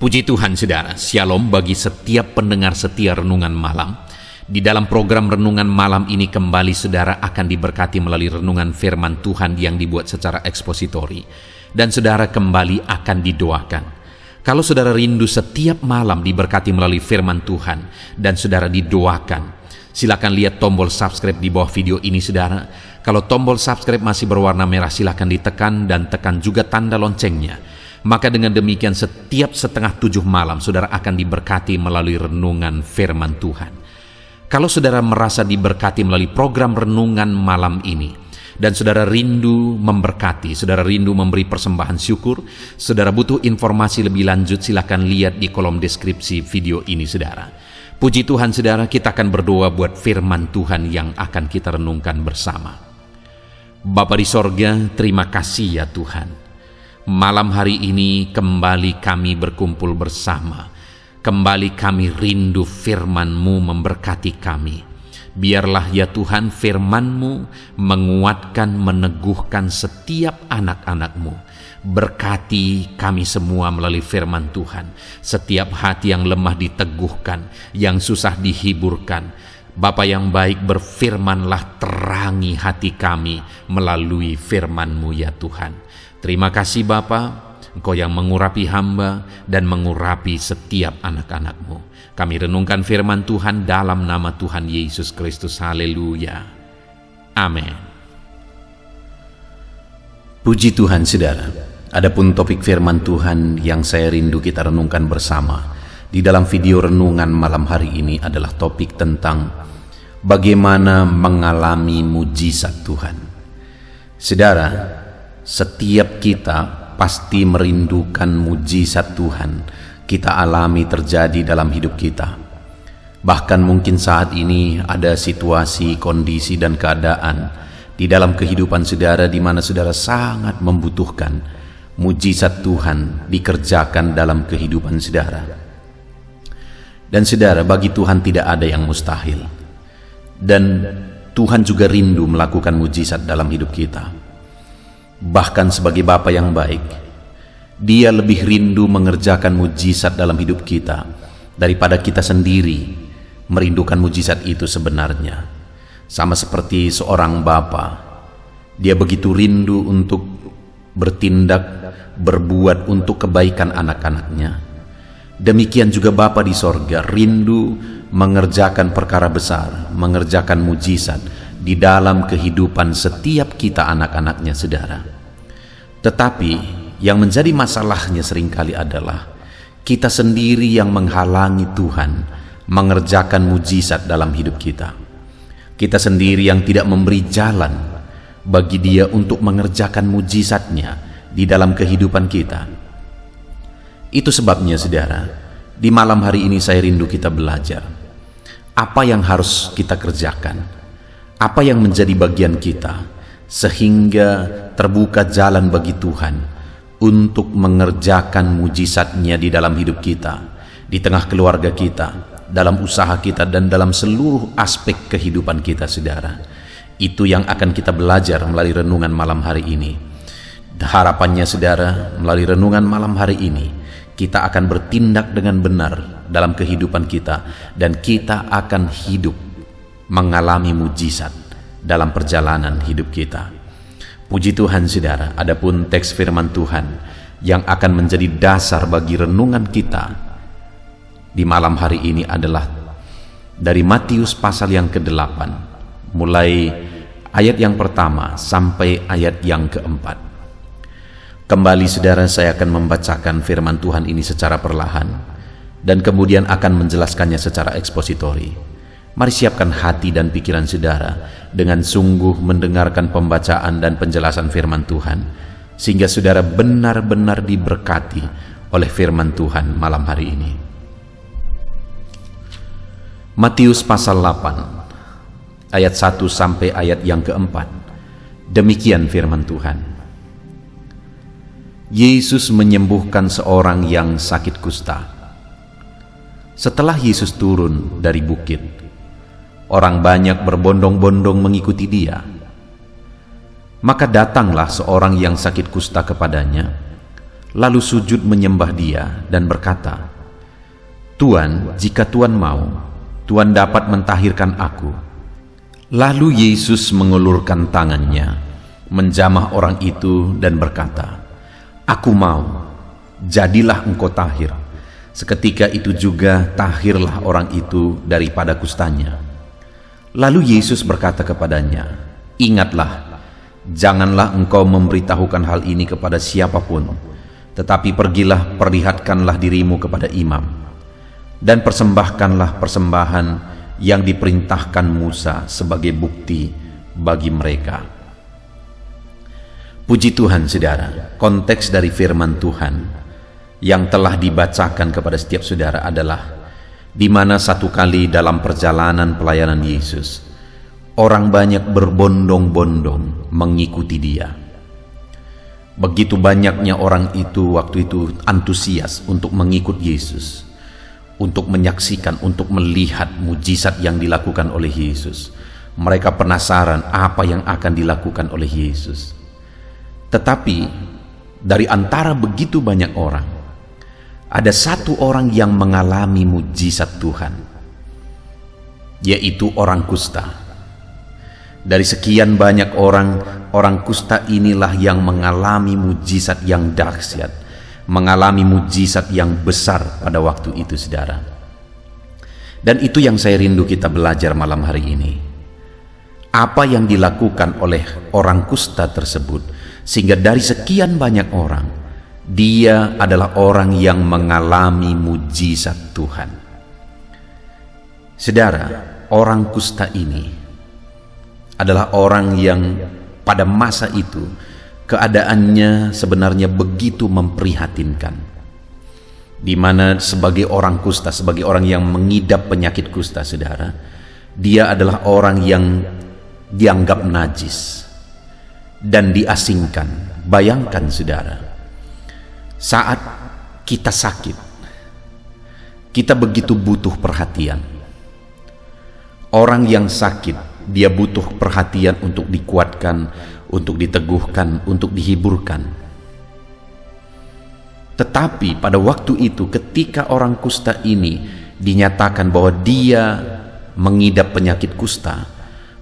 Puji Tuhan saudara, Shalom bagi setiap pendengar setia Renungan Malam. Di dalam program Renungan Malam ini kembali saudara akan diberkati melalui renungan firman Tuhan yang dibuat secara ekspositori. Dan saudara kembali akan didoakan. Kalau saudara rindu setiap malam diberkati melalui firman Tuhan dan saudara didoakan, silakan lihat tombol subscribe di bawah video ini saudara. Kalau tombol subscribe masih berwarna merah silakan ditekan dan tekan juga tanda loncengnya. Maka dengan demikian setiap 6:30 malam saudara akan diberkati melalui renungan firman Tuhan. Kalau saudara merasa diberkati melalui program renungan malam ini, dan saudara rindu memberkati, saudara rindu memberi persembahan syukur, saudara butuh informasi lebih lanjut, silakan lihat di kolom deskripsi video ini saudara. Puji Tuhan saudara, kita akan berdoa buat firman Tuhan yang akan kita renungkan bersama. Bapa di sorga, terima kasih ya Tuhan. Malam hari ini kembali kami berkumpul bersama. Kembali kami rindu firman-Mu memberkati kami. Biarlah ya Tuhan firman-Mu menguatkan, meneguhkan setiap anak-anak-Mu. Berkati kami semua melalui firman Tuhan. Setiap hati yang lemah diteguhkan, yang susah dihiburkan. Bapa yang baik, berfirmanlah, terangi hati kami melalui firman-Mu ya Tuhan. Terima kasih Bapa, Engkau yang mengurapi hamba dan mengurapi setiap anak-anak-Mu. Kami renungkan firman Tuhan dalam nama Tuhan Yesus Kristus. Haleluya. Amin. Puji Tuhan saudara, adapun topik firman Tuhan yang saya rindu kita renungkan bersama di dalam video renungan malam hari ini adalah topik tentang bagaimana mengalami mujizat Tuhan. Saudara, setiap kita pasti merindukan mujizat Tuhan kita alami terjadi dalam hidup kita. Bahkan mungkin saat ini ada situasi, kondisi, dan keadaan di dalam kehidupan saudara di mana saudara sangat membutuhkan mujizat Tuhan dikerjakan dalam kehidupan saudara. Dan saudara, bagi Tuhan tidak ada yang mustahil. Dan Tuhan juga rindu melakukan mujizat dalam hidup kita. Bahkan sebagai Bapa yang baik, Dia lebih rindu mengerjakan mujizat dalam hidup kita daripada kita sendiri merindukan mujizat itu sebenarnya. Sama seperti seorang Bapa, Dia begitu rindu untuk bertindak, berbuat untuk kebaikan anak-anaknya. Demikian juga Bapa di sorga rindu mengerjakan perkara besar, mengerjakan mujizat di dalam kehidupan setiap kita anak-anaknya saudara. Tetapi yang menjadi masalahnya seringkali adalah kita sendiri yang menghalangi Tuhan mengerjakan mujizat dalam hidup kita. Kita sendiri yang tidak memberi jalan bagi Dia untuk mengerjakan mujizatnya di dalam kehidupan kita. Itu sebabnya saudara, di malam hari ini saya rindu kita belajar apa yang harus kita kerjakan, apa yang menjadi bagian kita, sehingga terbuka jalan bagi Tuhan untuk mengerjakan mujizat-Nya di dalam hidup kita, di tengah keluarga kita, dalam usaha kita, dan dalam seluruh aspek kehidupan kita saudara. Itu yang akan kita belajar melalui renungan malam hari ini. Harapannya saudara, melalui renungan malam hari ini kita akan bertindak dengan benar dalam kehidupan kita, dan kita akan hidup mengalami mujizat dalam perjalanan hidup kita. Puji Tuhan saudara, adapun teks firman Tuhan yang akan menjadi dasar bagi renungan kita di malam hari ini adalah dari Matius pasal yang ke-8, mulai ayat yang pertama sampai ayat yang ke-4. Kembali saudara, saya akan membacakan firman Tuhan ini secara perlahan dan kemudian akan menjelaskannya secara ekspositori. Mari siapkan hati dan pikiran saudara dengan sungguh mendengarkan pembacaan dan penjelasan firman Tuhan, sehingga saudara benar-benar diberkati oleh firman Tuhan malam hari ini. Matius pasal 8 ayat 1 sampai ayat yang ke-4. Demikian firman Tuhan. Yesus menyembuhkan seorang yang sakit kusta. Setelah Yesus turun dari bukit, orang banyak berbondong-bondong mengikuti Dia. Maka datanglah seorang yang sakit kusta kepadanya, lalu sujud menyembah Dia dan berkata, "Tuan, jika Tuan mau, Tuan dapat mentahirkan aku." Lalu Yesus mengulurkan tangannya, menjamah orang itu dan berkata, "Aku mau, jadilah engkau tahir." Seketika itu juga tahirlah orang itu daripada kustanya. Lalu Yesus berkata kepadanya, "Ingatlah, janganlah engkau memberitahukan hal ini kepada siapapun, tetapi pergilah perlihatkanlah dirimu kepada imam, dan persembahkanlah persembahan yang diperintahkan Musa sebagai bukti bagi mereka." Puji Tuhan, saudara, konteks dari firman Tuhan yang telah dibacakan kepada setiap saudara adalah di mana satu kali dalam perjalanan pelayanan Yesus, orang banyak berbondong-bondong mengikuti Dia. Begitu banyaknya orang itu waktu itu antusias untuk mengikut Yesus, untuk menyaksikan, untuk melihat mujizat yang dilakukan oleh Yesus. Mereka penasaran apa yang akan dilakukan oleh Yesus. Tetapi dari antara begitu banyak orang, ada satu orang yang mengalami mujizat Tuhan, yaitu orang kusta. Dari sekian banyak orang kusta inilah yang mengalami mujizat yang dahsyat, mengalami mujizat yang besar pada waktu itu, saudara. Dan itu yang saya rindu kita belajar malam hari ini. Apa yang dilakukan oleh orang kusta tersebut, sehingga dari sekian banyak orang, dia adalah orang yang mengalami mujizat Tuhan. Saudara, orang kusta ini adalah orang yang pada masa itu keadaannya sebenarnya begitu memprihatinkan, di mana sebagai orang kusta, sebagai orang yang mengidap penyakit kusta, saudara, dia adalah orang yang dianggap najis dan diasingkan. Bayangkan, saudara, saat kita sakit, kita begitu butuh perhatian. Orang yang sakit, dia butuh perhatian untuk dikuatkan, untuk diteguhkan, untuk dihiburkan. Tetapi pada waktu itu, ketika orang kusta ini dinyatakan bahwa dia mengidap penyakit kusta,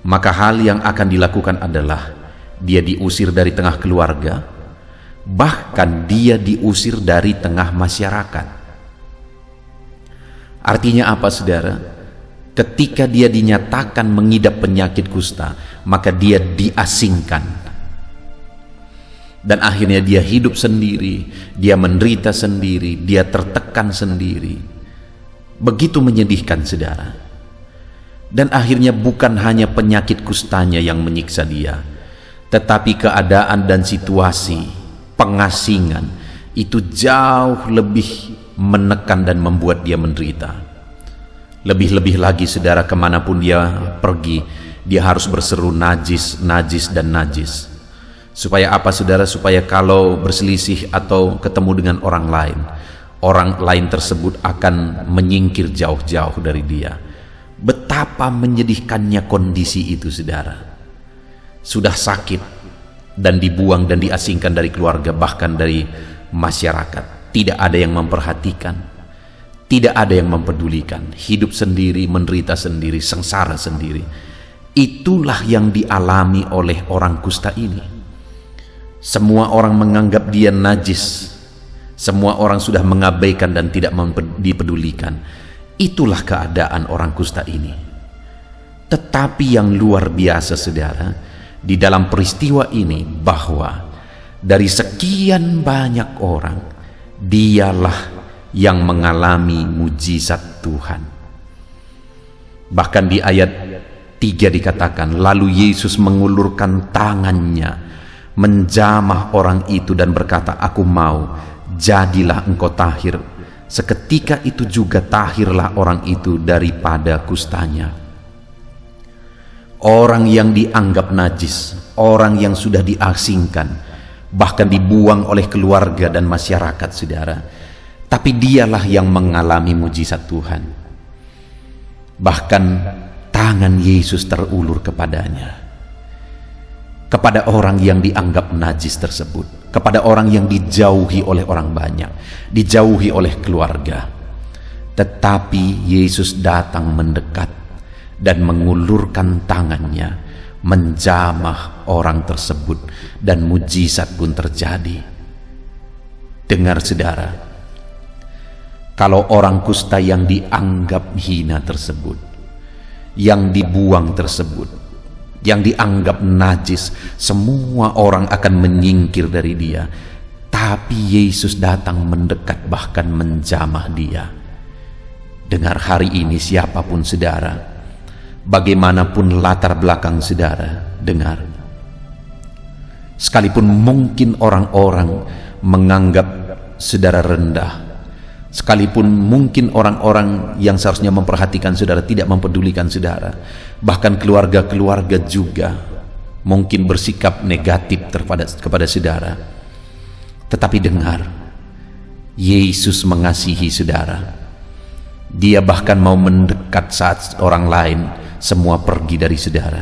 maka hal yang akan dilakukan adalah dia diusir dari tengah keluarga, bahkan dia diusir dari tengah masyarakat. Artinya apa, saudara? Ketika dia dinyatakan mengidap penyakit kusta, maka dia diasingkan. Dan akhirnya dia hidup sendiri, dia menderita sendiri, dia tertekan sendiri. Begitu menyedihkan, saudara. Dan akhirnya bukan hanya penyakit kustanya yang menyiksa dia, tetapi keadaan dan situasi pengasingan itu jauh lebih menekan dan membuat dia menderita. Lebih-lebih lagi, saudara, kemanapun dia pergi, dia harus berseru najis, najis, dan najis. Supaya apa, saudara? Supaya kalau berselisih atau ketemu dengan orang lain tersebut akan menyingkir jauh-jauh dari dia. Betapa menyedihkannya kondisi itu, saudara. Sudah sakit dan dibuang dan diasingkan dari keluarga, bahkan dari masyarakat. Tidak ada yang memperhatikan, tidak ada yang mempedulikan, hidup sendiri, menderita sendiri, sengsara sendiri. Itulah yang dialami oleh orang kusta ini. Semua orang menganggap dia najis, semua orang sudah mengabaikan dan tidak dipedulikan. Itulah keadaan orang kusta ini. Tetapi yang luar biasa, saudara, di dalam peristiwa ini, bahwa dari sekian banyak orang, dialah yang mengalami mujizat Tuhan. Bahkan di ayat 3 dikatakan, lalu Yesus mengulurkan tangannya, menjamah orang itu dan berkata, "Aku mau, jadilah engkau tahir." Seketika itu juga tahirlah orang itu daripada kustanya. Orang yang dianggap najis, orang yang sudah diasingkan, bahkan dibuang oleh keluarga dan masyarakat, saudara, tapi dialah yang mengalami mujizat Tuhan. Bahkan tangan Yesus terulur kepadanya. kepada orang yang dianggap najis tersebut, kepada orang yang dijauhi oleh orang banyak, dijauhi oleh keluarga. Tetapi Yesus datang mendekat dan mengulurkan tangannya, menjamah orang tersebut, dan mujizat pun terjadi. Dengar saudara, kalau orang kusta yang dianggap hina tersebut, yang dibuang tersebut, yang dianggap najis, semua orang akan menyingkir dari dia. Tapi Yesus datang mendekat, bahkan menjamah dia. Dengar hari ini siapapun saudara, bagaimanapun latar belakang saudara, dengar. Sekalipun mungkin orang-orang menganggap saudara rendah, sekalipun mungkin orang-orang yang seharusnya memperhatikan saudara tidak mempedulikan saudara, bahkan keluarga-keluarga juga mungkin bersikap negatif kepada saudara. Tetapi dengar, Yesus mengasihi saudara. Dia bahkan mau mendekat saat orang lain semua pergi dari saudara.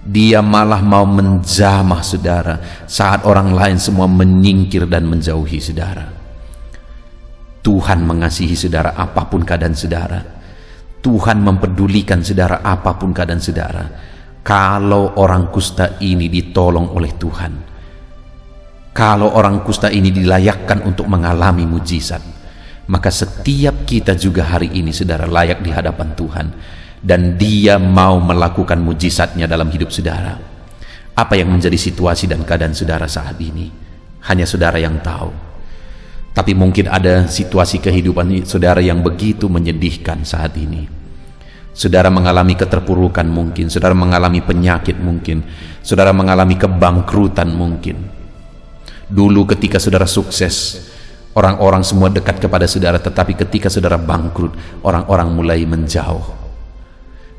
Dia malah mau menjamah saudara saat orang lain semua menyingkir dan menjauhi saudara. Tuhan mengasihi saudara apapun keadaan saudara. Tuhan mempedulikan saudara apapun keadaan saudara. Kalau orang kusta ini ditolong oleh Tuhan, kalau orang kusta ini dilayakkan untuk mengalami mujizat, maka setiap kita juga hari ini saudara layak di hadapan Tuhan, dan Dia mau melakukan mujizatnya dalam hidup saudara. Apa yang menjadi situasi dan keadaan saudara saat ini hanya saudara yang tahu. Tapi mungkin ada situasi kehidupan saudara yang begitu menyedihkan saat ini. Saudara mengalami keterpurukan mungkin, saudara mengalami penyakit mungkin, saudara mengalami kebangkrutan mungkin. Dulu ketika saudara sukses, orang-orang semua dekat kepada saudara, tetapi ketika saudara bangkrut, orang-orang mulai menjauh.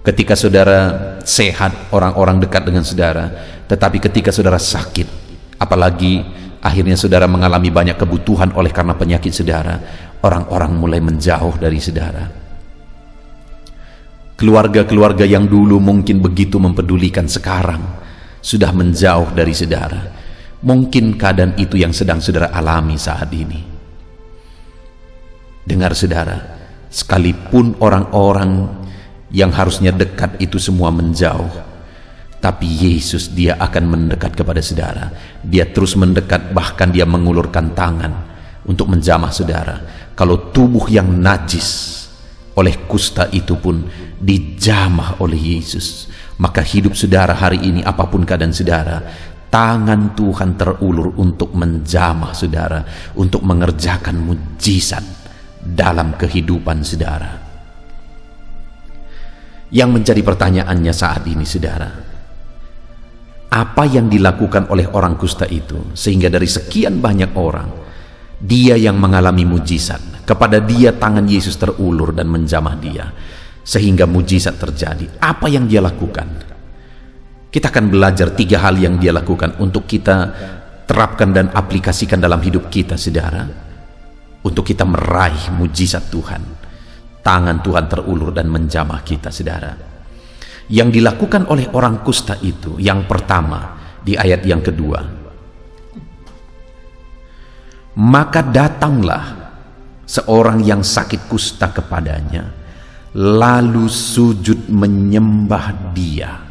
Ketika saudara sehat, orang-orang dekat dengan saudara, tetapi ketika saudara sakit, apalagi akhirnya saudara mengalami banyak kebutuhan oleh karena penyakit saudara, orang-orang mulai menjauh dari saudara. Keluarga-keluarga yang dulu mungkin begitu mempedulikan, sekarang sudah menjauh dari saudara. Mungkin keadaan itu yang sedang saudara alami saat ini. Dengar saudara, sekalipun orang-orang yang harusnya dekat itu semua menjauh, tapi Yesus Dia akan mendekat kepada saudara. Dia terus mendekat, bahkan Dia mengulurkan tangan untuk menjamah saudara. Kalau tubuh yang najis oleh kusta itu pun dijamah oleh Yesus, maka hidup saudara hari ini apapun keadaan saudara, tangan Tuhan terulur untuk menjamah saudara, untuk mengerjakan mujizat dalam kehidupan saudara. Yang menjadi pertanyaannya saat ini saudara, apa yang dilakukan oleh orang kusta itu sehingga dari sekian banyak orang, dia yang mengalami mujizat, kepada dia tangan Yesus terulur dan menjamah dia sehingga mujizat terjadi? Apa yang dia lakukan? Kita akan belajar 3 hal yang dia lakukan untuk kita terapkan dan aplikasikan dalam hidup kita saudara, untuk kita meraih mujizat Tuhan. Tangan Tuhan terulur dan menjamah kita saudara. Yang dilakukan oleh orang kusta itu, yang pertama di ayat yang kedua, maka datanglah seorang yang sakit kusta kepadanya, lalu sujud menyembah dia.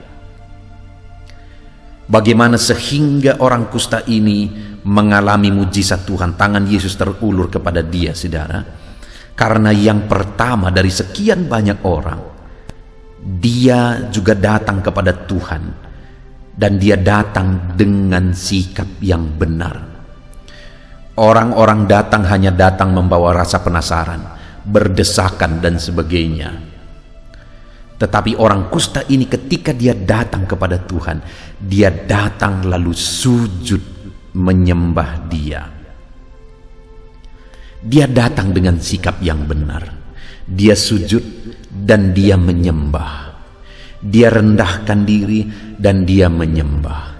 Bagaimana sehingga orang kusta ini mengalami mujizat Tuhan, tangan Yesus terulur kepada dia saudara? Karena yang pertama dari sekian banyak orang, dia juga datang kepada Tuhan, dan dia datang dengan sikap yang benar. Orang-orang datang hanya datang membawa rasa penasaran, berdesakan dan sebagainya. Tetapi orang kusta ini ketika dia datang kepada Tuhan, dia datang lalu sujud menyembah dia. Dia datang dengan sikap yang benar. Dia sujud dan dia menyembah. Dia rendahkan diri dan dia menyembah.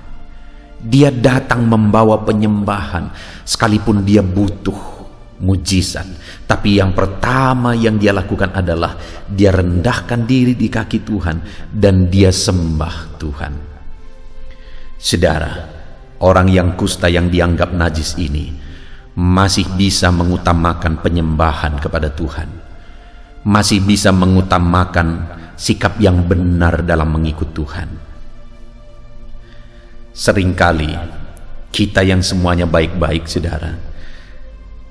Dia datang membawa penyembahan sekalipun dia butuh mujizat. Tapi yang pertama yang dia lakukan adalah dia rendahkan diri di kaki Tuhan dan dia sembah Tuhan. Saudara, orang yang kusta yang dianggap najis ini masih bisa mengutamakan penyembahan kepada Tuhan, masih bisa mengutamakan sikap yang benar dalam mengikut Tuhan. Seringkali kita yang semuanya baik-baik, saudara,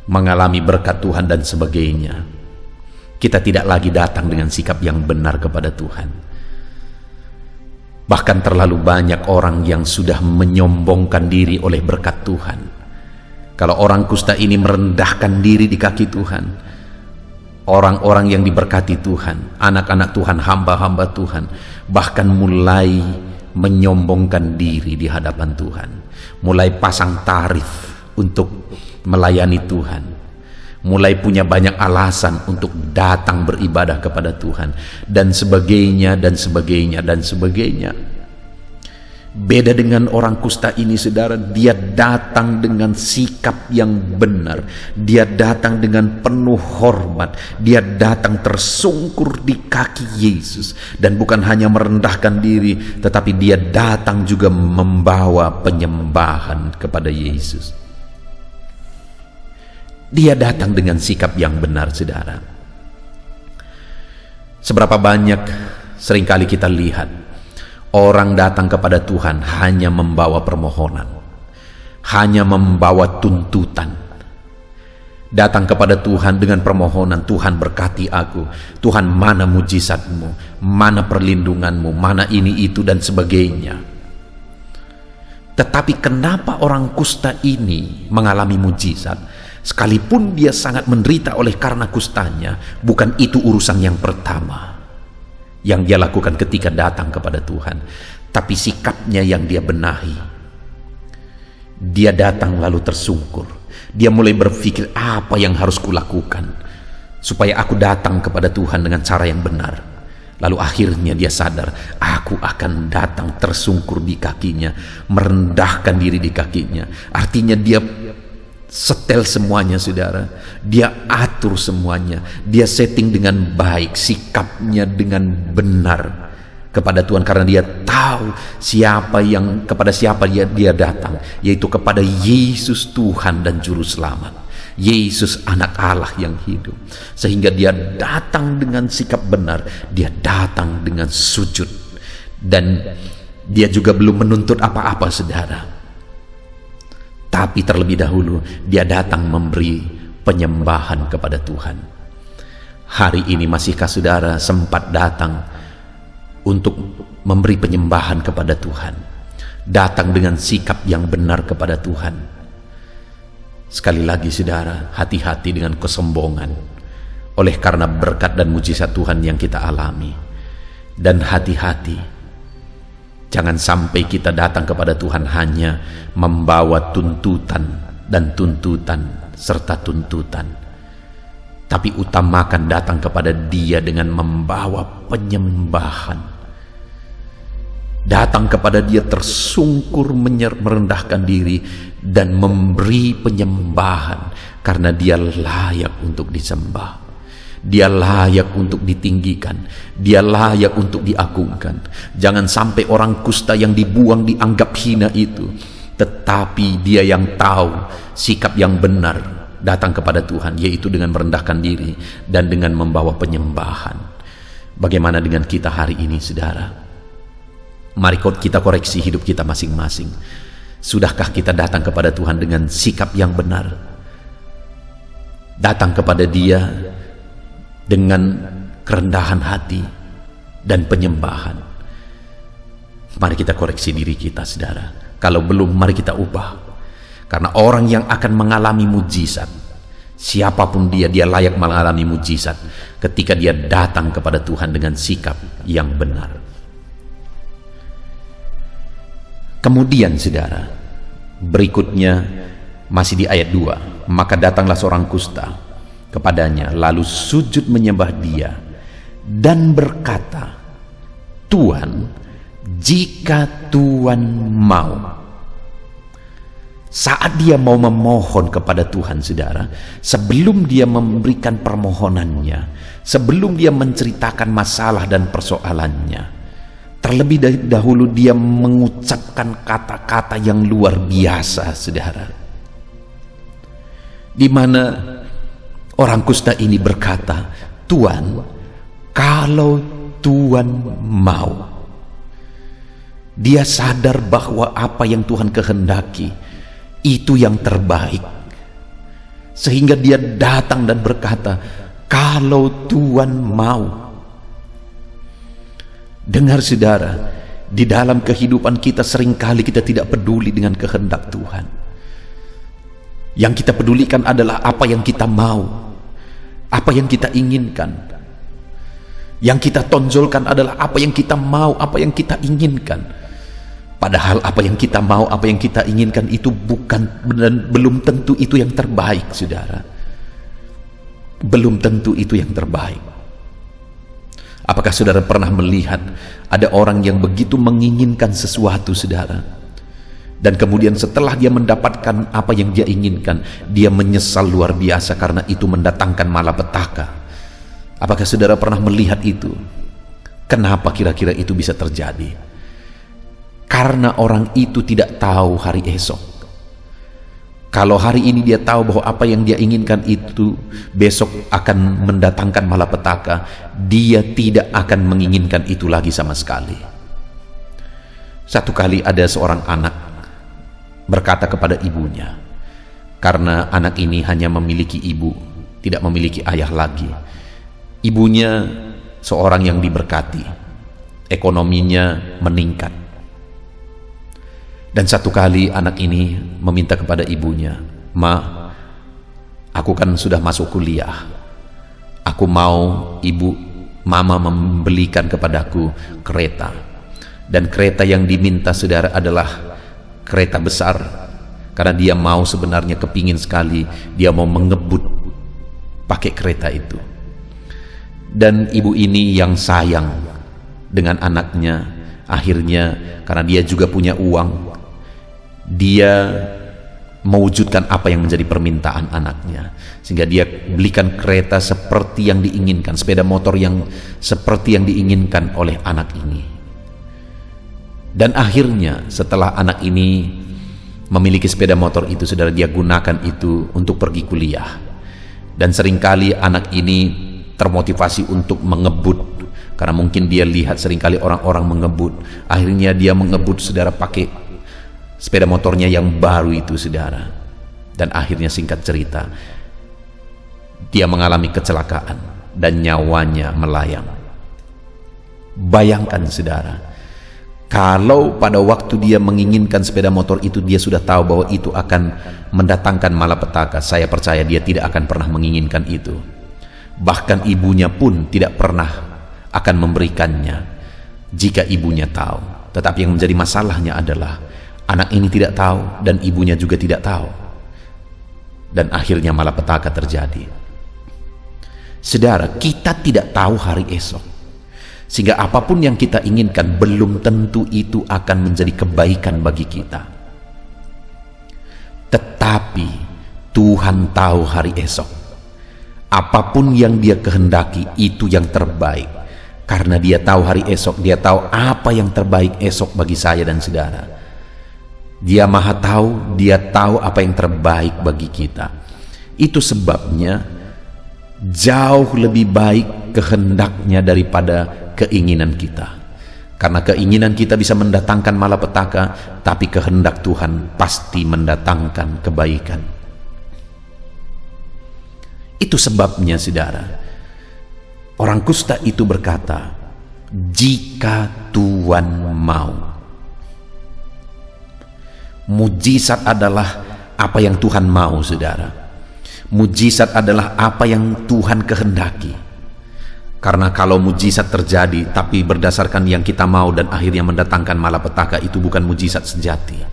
mengalami berkat Tuhan dan sebagainya, kita tidak lagi datang dengan sikap yang benar kepada Tuhan. Bahkan terlalu banyak orang yang sudah menyombongkan diri oleh berkat Tuhan. Kalau orang kusta ini merendahkan diri di kaki Tuhan, orang-orang yang diberkati Tuhan, anak-anak Tuhan, hamba-hamba Tuhan, bahkan mulai menyombongkan diri di hadapan Tuhan, mulai pasang tarif untuk melayani Tuhan, mulai punya banyak alasan untuk datang beribadah kepada Tuhan, dan sebagainya, dan sebagainya, dan sebagainya. Beda dengan orang kusta ini, saudara, dia datang dengan sikap yang benar, dia datang dengan penuh hormat, dia datang tersungkur di kaki Yesus, dan bukan hanya merendahkan diri, tetapi dia datang juga membawa penyembahan kepada Yesus. Dia datang dengan sikap yang benar, saudara. Seberapa banyak seringkali kita lihat orang datang kepada Tuhan hanya membawa permohonan, hanya membawa tuntutan. Datang kepada Tuhan dengan permohonan, Tuhan berkati aku, Tuhan mana mujizatmu, mana perlindunganmu, mana ini itu dan sebagainya. Tetapi kenapa orang kusta ini mengalami mujizat? Sekalipun dia sangat menderita oleh karena kustanya, bukan itu urusan yang pertama yang dia lakukan ketika datang kepada Tuhan, tapi sikapnya yang dia benahi. Dia datang lalu tersungkur, dia mulai berpikir, apa yang harus kulakukan supaya aku datang kepada Tuhan dengan cara yang benar. Lalu akhirnya dia sadar, aku akan datang tersungkur di kakinya, merendahkan diri di kakinya. Artinya dia setel semuanya, saudara, dia atur semuanya, dia setting dengan baik, sikapnya dengan benar kepada Tuhan, karena dia tahu kepada siapa dia datang, yaitu kepada Yesus Tuhan dan Juru Selamat, Yesus anak Allah yang hidup. Sehingga dia datang dengan sikap benar, dia datang dengan sujud, dan dia juga belum menuntut apa-apa, saudara. Tapi terlebih dahulu dia datang memberi penyembahan kepada Tuhan. Hari ini masihkah saudara sempat datang untuk memberi penyembahan kepada Tuhan? Datang dengan sikap yang benar kepada Tuhan. Sekali lagi, saudara, hati-hati dengan kesombongan oleh karena berkat dan mujizat Tuhan yang kita alami. Dan hati-hati, jangan sampai kita datang kepada Tuhan hanya membawa tuntutan dan tuntutan serta tuntutan, tapi utamakan datang kepada Dia dengan membawa penyembahan. Datang kepada Dia tersungkur, merendahkan diri dan memberi penyembahan, karena Dia layak untuk disembah. Dia layak untuk ditinggikan, dia layak untuk diagungkan. Jangan sampai orang kusta yang dibuang dianggap hina itu, tetapi dia yang tahu sikap yang benar datang kepada Tuhan, yaitu dengan merendahkan diri dan dengan membawa penyembahan. Bagaimana dengan kita hari ini, saudara? Mari kita koreksi hidup kita masing-masing. Sudahkah kita datang kepada Tuhan dengan sikap yang benar? Datang kepada Dia dengan kerendahan hati dan penyembahan. Mari kita koreksi diri kita, saudara. Kalau belum, mari kita ubah. Karena orang yang akan mengalami mujizat, siapapun dia layak mengalami mujizat ketika dia datang kepada Tuhan dengan sikap yang benar. Kemudian, saudara, berikutnya masih di ayat 2. Maka datanglah seorang kusta kepadanya, lalu sujud menyembah Dia dan berkata, Tuhan, jika Tuhan mau. Saat dia mau memohon kepada Tuhan, saudara, sebelum dia memberikan permohonannya, sebelum dia menceritakan masalah dan persoalannya, Terlebih dahulu dia mengucapkan kata-kata yang luar biasa, saudara, di mana orang kusta ini berkata, "Tuan, kalau Tuan mau." Dia sadar bahwa apa yang Tuhan kehendaki itu yang terbaik, sehingga dia datang dan berkata, "Kalau Tuan mau." Dengar saudara, di dalam kehidupan kita seringkali kita tidak peduli dengan kehendak Tuhan. Yang kita pedulikan adalah apa yang kita mau, apa yang kita inginkan. Yang kita tonjolkan adalah apa yang kita mau, apa yang kita inginkan. Padahal apa yang kita mau, apa yang kita inginkan itu bukan dan belum tentu itu yang terbaik, saudara. Belum tentu itu yang terbaik. Apakah saudara pernah melihat ada orang yang begitu menginginkan sesuatu, saudara, dan kemudian setelah dia mendapatkan apa yang dia inginkan, dia menyesal luar biasa karena itu mendatangkan malapetaka? Apakah saudara pernah melihat itu? Kenapa kira-kira itu bisa terjadi? Karena orang itu tidak tahu hari esok. Kalau hari ini dia tahu bahwa apa yang dia inginkan itu besok akan mendatangkan malapetaka, dia tidak akan menginginkan itu lagi sama sekali. Satu kali ada seorang anak berkata kepada ibunya, karena anak ini hanya memiliki ibu, tidak memiliki ayah lagi. Ibunya seorang yang diberkati, ekonominya meningkat. Dan satu kali anak ini meminta kepada ibunya, "Ma, aku kan sudah masuk kuliah. Aku mau mama membelikan kepadaku kereta." Dan kereta yang diminta, saudara, adalah kereta besar. Karena dia mau, sebenarnya kepingin sekali, dia mau mengebut pakai kereta itu. Dan ibu ini yang sayang dengan anaknya, akhirnya karena dia juga punya uang, dia mewujudkan apa yang menjadi permintaan anaknya, sehingga dia belikan kereta seperti yang diinginkan, sepeda motor yang seperti yang diinginkan oleh anak ini. Dan akhirnya setelah anak ini memiliki sepeda motor itu, saudara, dia gunakan itu untuk pergi kuliah. Dan seringkali anak ini termotivasi untuk mengebut, karena mungkin dia lihat seringkali orang-orang mengebut. Akhirnya dia mengebut, saudara, pakai sepeda motornya yang baru itu, saudara. Dan akhirnya, singkat cerita, dia mengalami kecelakaan dan nyawanya melayang. Bayangkan, saudara, kalau pada waktu dia menginginkan sepeda motor itu, dia sudah tahu bahwa itu akan mendatangkan malapetaka, saya percaya dia tidak akan pernah menginginkan itu. Bahkan ibunya pun tidak pernah akan memberikannya jika ibunya tahu. Tetapi yang menjadi masalahnya adalah anak ini tidak tahu dan ibunya juga tidak tahu, dan akhirnya malapetaka terjadi. Saudara, kita tidak tahu hari esok, sehingga apapun yang kita inginkan belum tentu itu akan menjadi kebaikan bagi kita. Tetapi Tuhan tahu hari esok. Apapun yang dia kehendaki itu yang terbaik, karena dia tahu hari esok. Dia tahu apa yang terbaik esok bagi saya dan saudara. Dia maha tahu, dia tahu apa yang terbaik bagi kita. Itu sebabnya jauh lebih baik kehendaknya daripada keinginan kita. Karena keinginan kita bisa mendatangkan malapetaka, tapi kehendak Tuhan pasti mendatangkan kebaikan. Itu sebabnya, saudara, orang kusta itu berkata, "Jika Tuhan mau." Mujizat adalah apa yang Tuhan mau, saudara. Mujizat adalah apa yang Tuhan kehendaki. Karena kalau mujizat terjadi tapi berdasarkan yang kita mau dan akhirnya mendatangkan malapetaka, itu bukan mujizat sejati.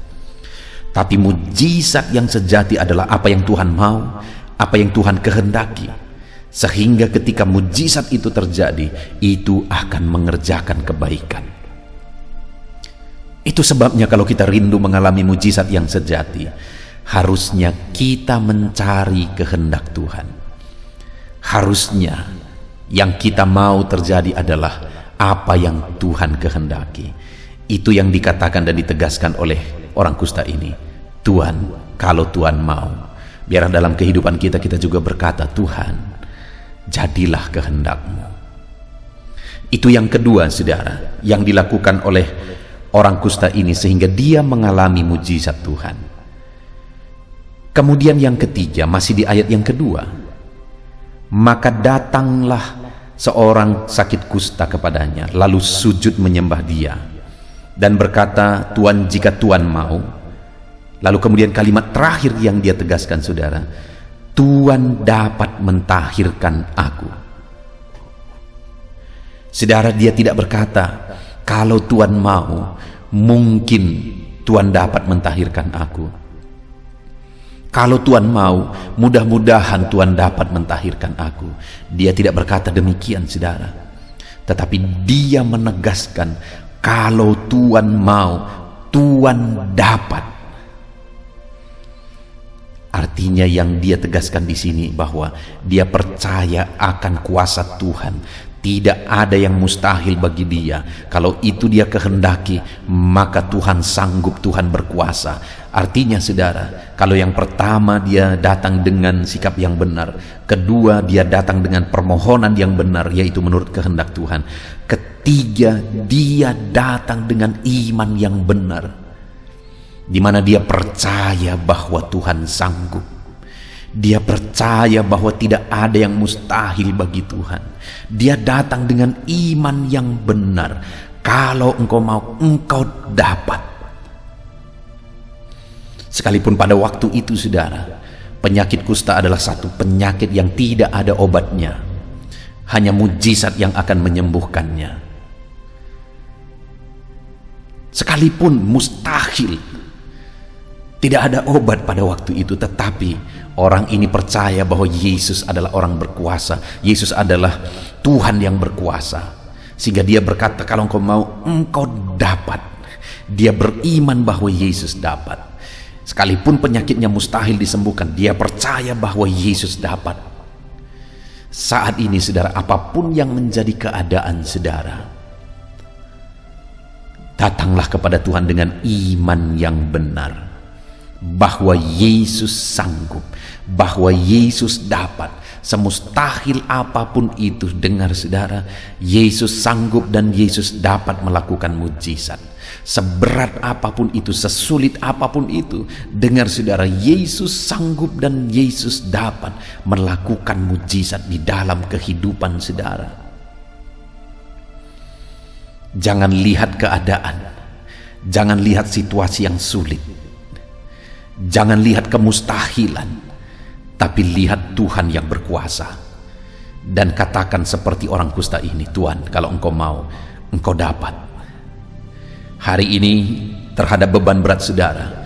Tapi mujizat yang sejati adalah apa yang Tuhan mau, apa yang Tuhan kehendaki. Sehingga ketika mujizat itu terjadi, itu akan mengerjakan kebaikan. Itu sebabnya kalau kita rindu mengalami mujizat yang sejati, harusnya kita mencari kehendak Tuhan. Harusnya yang kita mau terjadi adalah apa yang Tuhan kehendaki. Itu yang dikatakan dan ditegaskan oleh orang kusta ini. Tuhan, kalau Tuhan mau. Biar dalam kehidupan kita juga berkata, Tuhan, jadilah kehendak-Mu. Itu yang kedua, saudara, yang dilakukan oleh orang kusta ini sehingga dia mengalami mujizat Tuhan. Kemudian yang ketiga, masih di ayat yang kedua, maka datanglah seorang sakit kusta kepadanya, lalu sujud menyembah dia dan berkata, Tuhan, jika Tuhan mau. Lalu kemudian kalimat terakhir yang dia tegaskan, saudara, Tuhan dapat mentahirkan aku. Saudara, dia tidak berkata, kalau Tuhan mau, mungkin Tuhan dapat mentahirkan aku. Kalau Tuhan mau, mudah-mudahan Tuhan dapat mentahirkan aku. Dia tidak berkata demikian, saudara. Tetapi dia menegaskan, kalau Tuhan mau, Tuhan dapat. Artinya yang dia tegaskan di sini bahwa dia percaya akan kuasa Tuhan. Tidak ada yang mustahil bagi dia. Kalau itu dia kehendaki, maka Tuhan sanggup, Tuhan berkuasa. Artinya, saudara, kalau yang pertama dia datang dengan sikap yang benar, kedua dia datang dengan permohonan yang benar, yaitu menurut kehendak Tuhan, ketiga dia datang dengan iman yang benar, di mana dia percaya bahwa Tuhan sanggup. Dia percaya bahwa tidak ada yang mustahil bagi Tuhan. Dia datang dengan iman yang benar. Kalau engkau mau, engkau dapat. Sekalipun pada waktu itu, saudara, penyakit kusta adalah satu penyakit yang tidak ada obatnya. Hanya mujizat yang akan menyembuhkannya. Sekalipun mustahil, tidak ada obat pada waktu itu, tetapi orang ini percaya bahwa Yesus adalah orang berkuasa. Yesus adalah Tuhan yang berkuasa. Sehingga dia berkata, kalau engkau mau, engkau dapat. Dia beriman bahwa Yesus dapat. Sekalipun penyakitnya mustahil disembuhkan, dia percaya bahwa Yesus dapat. Saat ini, saudara, apapun yang menjadi keadaan saudara, datanglah kepada Tuhan dengan iman yang benar. Bahwa Yesus sanggup, bahwa Yesus dapat, semustahil apapun itu. Dengar, saudara, Yesus sanggup dan Yesus dapat melakukan mujizat. Seberat apapun itu, sesulit apapun itu, dengar, saudara, Yesus sanggup dan Yesus dapat melakukan mujizat di dalam kehidupan saudara. Jangan lihat keadaan, jangan lihat situasi yang sulit, jangan lihat kemustahilan, tapi lihat Tuhan yang berkuasa. Dan katakan seperti orang kusta ini, Tuhan, kalau engkau mau, engkau dapat. Hari ini terhadap beban berat saudara,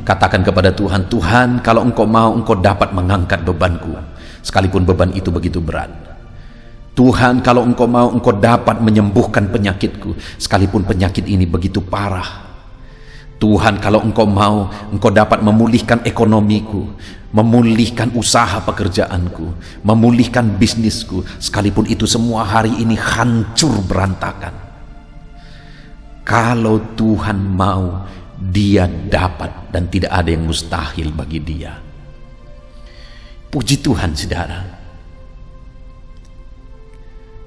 katakan kepada Tuhan, Tuhan, kalau engkau mau, engkau dapat mengangkat bebanku, sekalipun beban itu begitu berat. Tuhan, kalau engkau mau, engkau dapat menyembuhkan penyakitku, sekalipun penyakit ini begitu parah. Tuhan, kalau engkau mau, engkau dapat memulihkan ekonomiku, memulihkan usaha pekerjaanku, memulihkan bisnisku, sekalipun itu semua hari ini hancur berantakan. Kalau Tuhan mau, dia dapat, dan tidak ada yang mustahil bagi dia. Puji Tuhan, saudara.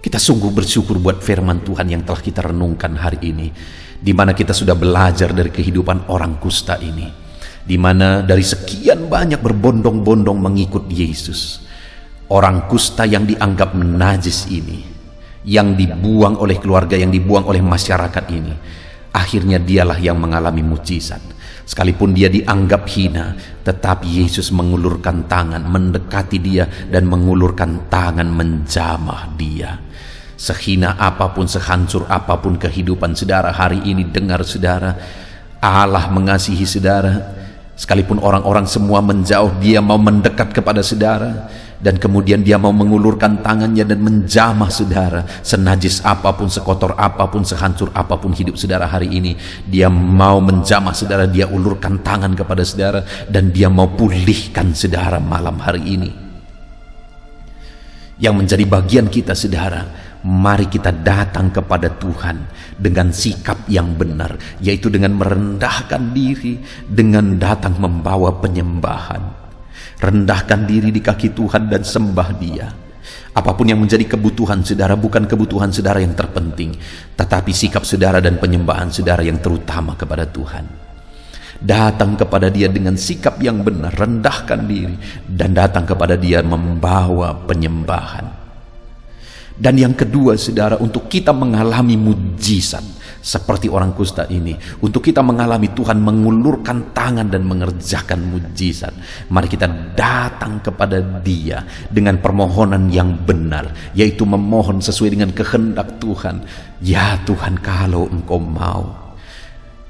Kita sungguh bersyukur buat firman Tuhan yang telah kita renungkan hari ini, di mana kita sudah belajar dari kehidupan orang kusta ini, di mana dari sekian banyak berbondong-bondong mengikut Yesus, orang kusta yang dianggap najis ini, yang dibuang oleh keluarga, yang dibuang oleh masyarakat ini, akhirnya dialah yang mengalami mujizat. Sekalipun dia dianggap hina, tetapi Yesus mengulurkan tangan, mendekati dia dan mengulurkan tangan menjamah dia. Sehina apapun, sehancur apapun kehidupan saudara hari ini, dengar saudara, Allah mengasihi saudara. Sekalipun orang-orang semua menjauh, dia mau mendekat kepada saudara, dan kemudian dia mau mengulurkan tangannya dan menjamah saudara. Senajis apapun, sekotor apapun, sehancur apapun hidup saudara hari ini, dia mau menjamah saudara, dia ulurkan tangan kepada saudara, dan dia mau pulihkan saudara malam hari ini. Yang menjadi bagian kita saudara, Mari kita datang kepada Tuhan dengan sikap yang benar, yaitu dengan merendahkan diri, dengan datang membawa penyembahan. Rendahkan diri di kaki Tuhan dan sembah Dia. Apapun yang menjadi kebutuhan saudara, bukan kebutuhan saudara yang terpenting, tetapi sikap saudara dan penyembahan saudara yang terutama kepada Tuhan. Datang kepada Dia dengan sikap yang benar, rendahkan diri, dan datang kepada Dia membawa penyembahan. Dan yang kedua saudara, untuk kita mengalami mujizat seperti orang kusta ini, untuk kita mengalami Tuhan mengulurkan tangan dan mengerjakan mujizat, mari kita datang kepada Dia dengan permohonan yang benar, yaitu memohon sesuai dengan kehendak Tuhan. Ya Tuhan, kalau Engkau mau,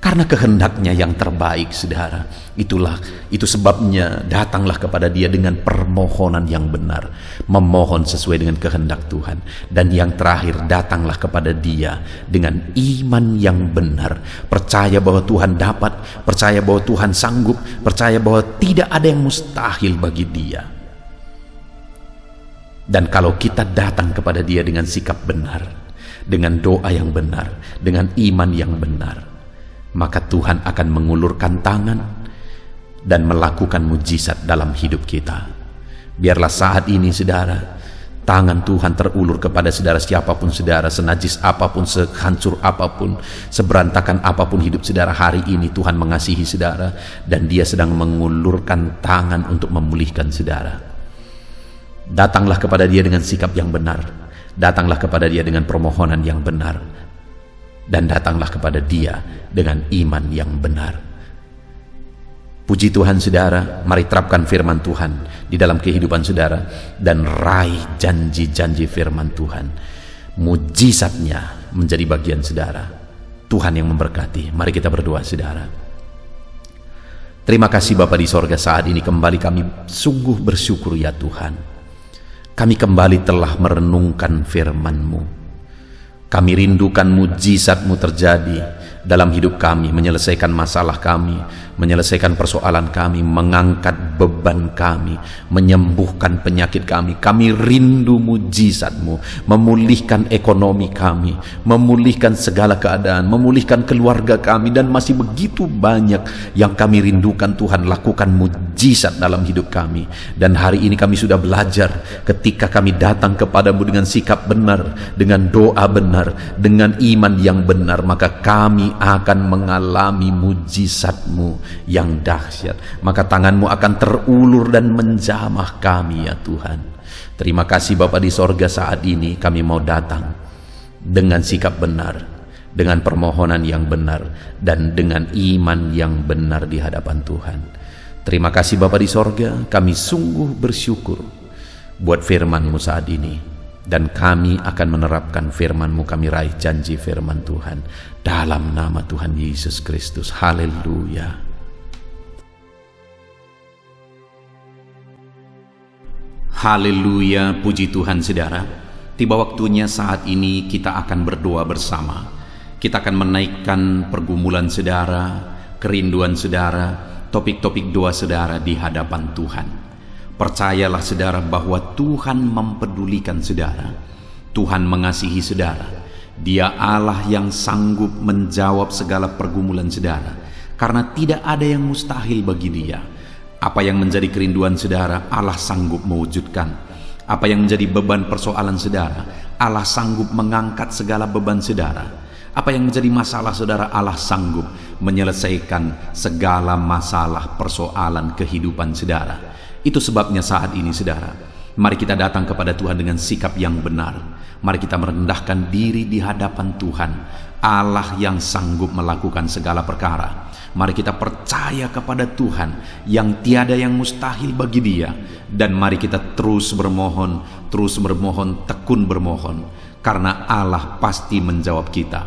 karena kehendaknya yang terbaik saudara. Itu sebabnya datanglah kepada Dia dengan permohonan yang benar, memohon sesuai dengan kehendak Tuhan. Dan yang terakhir, datanglah kepada Dia dengan iman yang benar, percaya bahwa Tuhan dapat, percaya bahwa Tuhan sanggup, percaya bahwa tidak ada yang mustahil bagi Dia. Dan kalau kita datang kepada Dia dengan sikap benar, dengan doa yang benar, dengan iman yang benar, maka Tuhan akan mengulurkan tangan dan melakukan mujizat dalam hidup kita. Biarlah saat ini saudara, tangan Tuhan terulur kepada saudara, siapapun saudara, senajis apapun, sehancur apapun, seberantakan apapun hidup saudara hari ini, Tuhan mengasihi saudara dan Dia sedang mengulurkan tangan untuk memulihkan saudara. Datanglah kepada Dia dengan sikap yang benar, datanglah kepada Dia dengan permohonan yang benar, dan datanglah kepada Dia dengan iman yang benar. Puji Tuhan saudara, mari terapkan firman Tuhan di dalam kehidupan saudara dan raih janji-janji firman Tuhan. Mujizatnya menjadi bagian saudara. Tuhan yang memberkati. Mari kita berdoa saudara. Terima kasih Bapa di sorga, saat ini kembali kami sungguh bersyukur ya Tuhan. Kami kembali telah merenungkan firman-Mu. Kami rindukan mujizat-Mu terjadi dalam hidup kami, menyelesaikan masalah kami, menyelesaikan persoalan kami, mengangkat beban kami, menyembuhkan penyakit kami. Kami rindu mujizat-Mu, memulihkan ekonomi kami, memulihkan segala keadaan, memulihkan keluarga kami, dan masih begitu banyak yang kami rindukan. Tuhan, lakukan mujizat dalam hidup kami. Dan hari ini kami sudah belajar, ketika kami datang kepadamu dengan sikap benar, dengan doa benar, dengan iman yang benar, maka kami akan mengalami mujizat-Mu yang dahsyat. Maka tangan-Mu akan terulur dan menjamah kami ya Tuhan. Terima kasih Bapa di sorga, saat ini kami mau datang dengan sikap benar, dengan permohonan yang benar, dan dengan iman yang benar di hadapan Tuhan. Terima kasih Bapa di sorga, kami sungguh bersyukur buat firman-Mu saat ini. Dan kami akan menerapkan firman-Mu, kami raih janji firman Tuhan dalam nama Tuhan Yesus Kristus. Haleluya. Haleluya, puji Tuhan saudara. Tiba waktunya saat ini kita akan berdoa bersama. Kita akan menaikkan pergumulan saudara, kerinduan saudara, topik-topik doa saudara di hadapan Tuhan. Percayalah saudara bahwa Tuhan mempedulikan saudara. Tuhan mengasihi saudara. Dia Allah yang sanggup menjawab segala pergumulan saudara, karena tidak ada yang mustahil bagi Dia. Apa yang menjadi kerinduan saudara, Allah sanggup mewujudkan. Apa yang menjadi beban persoalan saudara, Allah sanggup mengangkat segala beban saudara. Apa yang menjadi masalah saudara, Allah sanggup menyelesaikan segala masalah persoalan kehidupan saudara. Itu sebabnya saat ini saudara, mari kita datang kepada Tuhan dengan sikap yang benar. Mari kita merendahkan diri di hadapan Tuhan, Allah yang sanggup melakukan segala perkara. Mari kita percaya kepada Tuhan yang tiada yang mustahil bagi Dia. Dan mari kita terus bermohon, tekun bermohon, karena Allah pasti menjawab kita.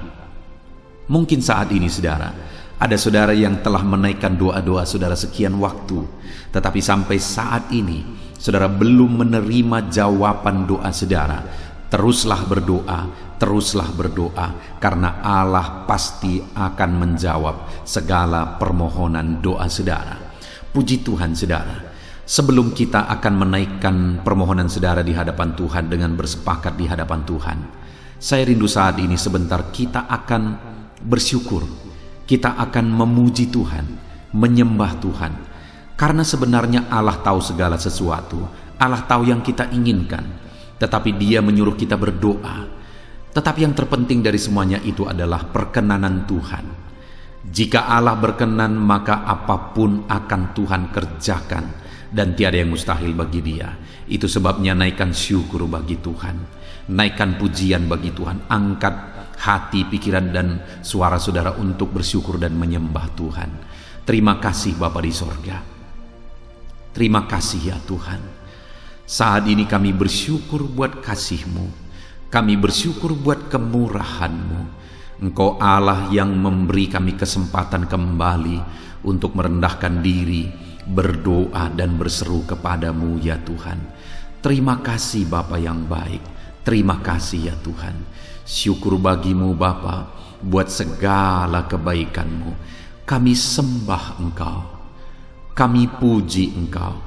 Mungkin saat ini saudara, ada saudara yang telah menaikkan doa-doa saudara sekian waktu, tetapi sampai saat ini saudara belum menerima jawaban doa saudara. Teruslah berdoa, karena Allah pasti akan menjawab segala permohonan doa saudara. Puji Tuhan saudara. Sebelum kita akan menaikkan permohonan saudara di hadapan Tuhan dengan bersepakat di hadapan Tuhan, Saya rindu saat ini sebentar kita akan bersyukur, kita akan memuji Tuhan, menyembah Tuhan. Karena sebenarnya Allah tahu segala sesuatu, Allah tahu yang kita inginkan, tetapi Dia menyuruh kita berdoa. Tetapi yang terpenting dari semuanya itu adalah perkenanan Tuhan. Jika Allah berkenan, maka apapun akan Tuhan kerjakan, dan tiada yang mustahil bagi Dia. Itu sebabnya naikkan syukur bagi Tuhan, naikkan pujian bagi Tuhan, angkat hati, pikiran, dan suara saudara untuk bersyukur dan menyembah Tuhan. Terima kasih Bapa di sorga. Terima kasih ya Tuhan. Saat ini kami bersyukur buat kasih-Mu. Kami bersyukur buat kemurahan-Mu. Engkau Allah yang memberi kami kesempatan kembali untuk merendahkan diri, berdoa dan berseru kepadamu ya Tuhan. Terima kasih Bapa yang baik. Terima kasih ya Tuhan. Syukur bagimu Bapa buat segala kebaikan-Mu. Kami sembah Engkau, kami puji Engkau,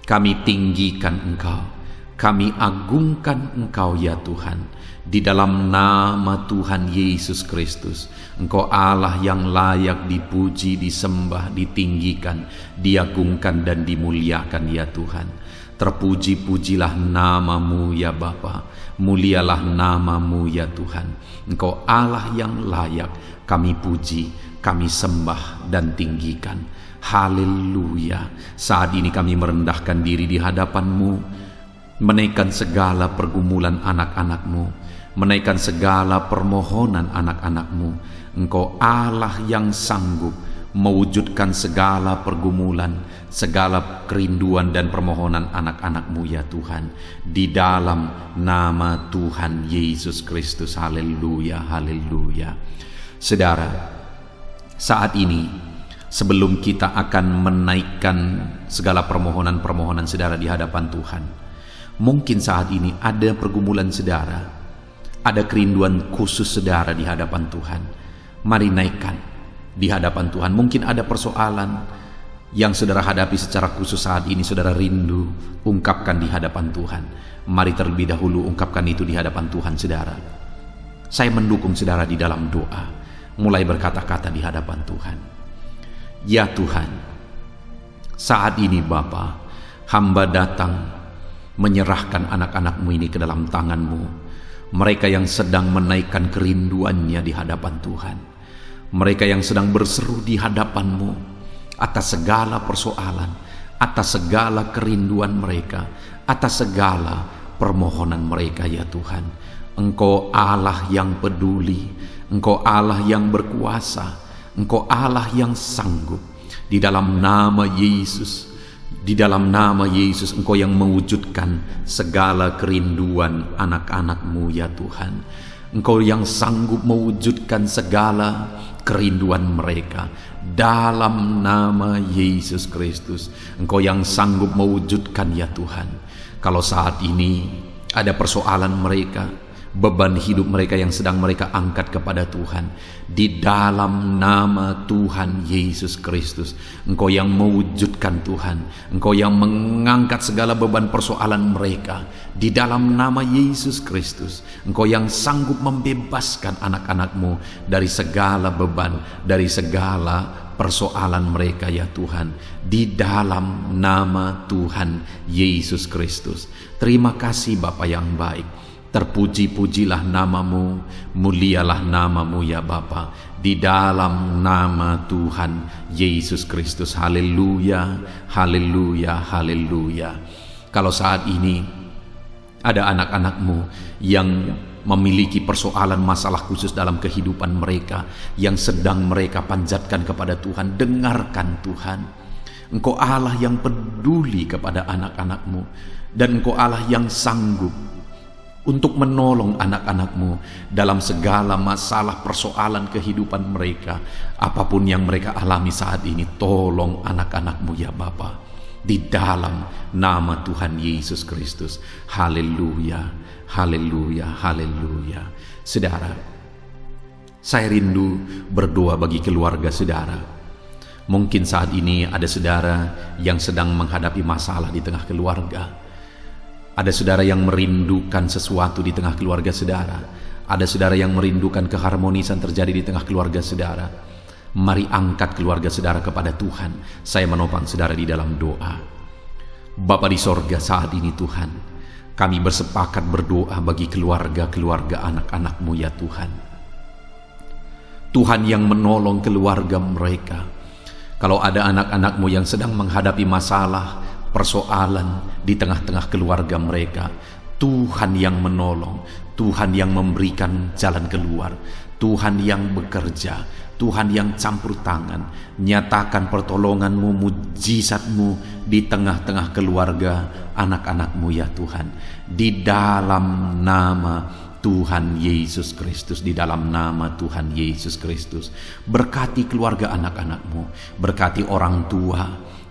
kami tinggikan Engkau, kami agungkan Engkau ya Tuhan. Di dalam nama Tuhan Yesus Kristus, Engkau Allah yang layak dipuji, disembah, ditinggikan, diagungkan dan dimuliakan ya Tuhan. Terpuji-pujilah nama-Mu ya Bapa, mulialah nama-Mu ya Tuhan. Engkau Allah yang layak kami puji, kami sembah dan tinggikan. Haleluya. Saat ini kami merendahkan diri di hadapan-Mu, menaikkan segala pergumulan anak-anak-Mu, menaikkan segala permohonan anak-anak-Mu. Engkau Allah yang sanggup mewujudkan segala pergumulan, segala kerinduan dan permohonan anak-anak-Mu ya Tuhan. Di dalam nama Tuhan Yesus Kristus. Haleluya, haleluya. Saudara, saat ini sebelum kita akan menaikkan segala permohonan-permohonan saudara di hadapan Tuhan, mungkin saat ini ada pergumulan saudara, ada kerinduan khusus saudara di hadapan Tuhan. Mari naikkan di hadapan Tuhan. Mungkin ada persoalan yang saudara hadapi secara khusus saat ini, saudara rindu, ungkapkan di hadapan Tuhan. Mari terlebih dahulu ungkapkan itu di hadapan Tuhan saudara. Saya mendukung saudara di dalam doa, mulai berkata-kata di hadapan Tuhan. Ya Tuhan, saat ini Bapa, hamba datang menyerahkan anak-anak-Mu ini ke dalam tangan-Mu. Mereka yang sedang menaikkan kerinduannya di hadapan Tuhan, mereka yang sedang berseru di hadapan-Mu atas segala persoalan, atas segala kerinduan mereka, atas segala permohonan mereka ya Tuhan. Engkau Allah yang peduli, Engkau Allah yang berkuasa, Engkau Allah yang sanggup. Di dalam nama Yesus, di dalam nama Yesus, Engkau yang mewujudkan segala kerinduan anak-anak-Mu ya Tuhan. Engkau yang sanggup mewujudkan segala kerinduan mereka. Dalam nama Yesus Kristus, Engkau yang sanggup mewujudkan ya Tuhan. Kalau saat ini ada persoalan mereka, beban hidup mereka yang sedang mereka angkat kepada Tuhan, di dalam nama Tuhan Yesus Kristus, Engkau yang mewujudkan Tuhan, Engkau yang mengangkat segala beban persoalan mereka, di dalam nama Yesus Kristus, Engkau yang sanggup membebaskan anak-anak-Mu dari segala beban, dari segala persoalan mereka ya Tuhan, di dalam nama Tuhan Yesus Kristus. Terima kasih Bapa yang baik. Terpuji-pujilah nama-Mu, mulialah nama-Mu ya Bapa, di dalam nama Tuhan Yesus Kristus. Haleluya, haleluya, haleluya. Kalau saat ini ada anak-anak-Mu yang memiliki persoalan masalah khusus dalam kehidupan mereka, yang sedang mereka panjatkan kepada Tuhan, dengarkan Tuhan. Engkau Allah yang peduli kepada anak-anak-Mu, dan Engkau Allah yang sanggup untuk menolong anak-anak-Mu dalam segala masalah persoalan kehidupan mereka. Apapun yang mereka alami saat ini, tolong anak-anak-Mu ya Bapa, di dalam nama Tuhan Yesus Kristus. Haleluya, haleluya, haleluya. Saudara, saya rindu berdoa bagi keluarga saudara. Mungkin saat ini ada saudara yang sedang menghadapi masalah di tengah keluarga. Ada saudara yang merindukan sesuatu di tengah keluarga saudara. Ada saudara yang merindukan keharmonisan terjadi di tengah keluarga saudara. Mari angkat keluarga saudara kepada Tuhan. Saya menopang saudara di dalam doa. Bapa di sorga, saat ini Tuhan, kami bersepakat berdoa bagi keluarga-keluarga anak-anak-Mu ya Tuhan. Tuhan yang menolong keluarga mereka. Kalau ada anak-anak-Mu yang sedang menghadapi masalah, persoalan di tengah-tengah keluarga mereka, Tuhan yang menolong, Tuhan yang memberikan jalan keluar, Tuhan yang bekerja, Tuhan yang campur tangan. Nyatakan pertolongan-Mu, mujizat-Mu di tengah-tengah keluarga anak-anak-Mu ya Tuhan. Di dalam nama Tuhan Yesus Kristus, di dalam nama Tuhan Yesus Kristus. Berkati keluarga anak-anak-Mu, berkati orang tua,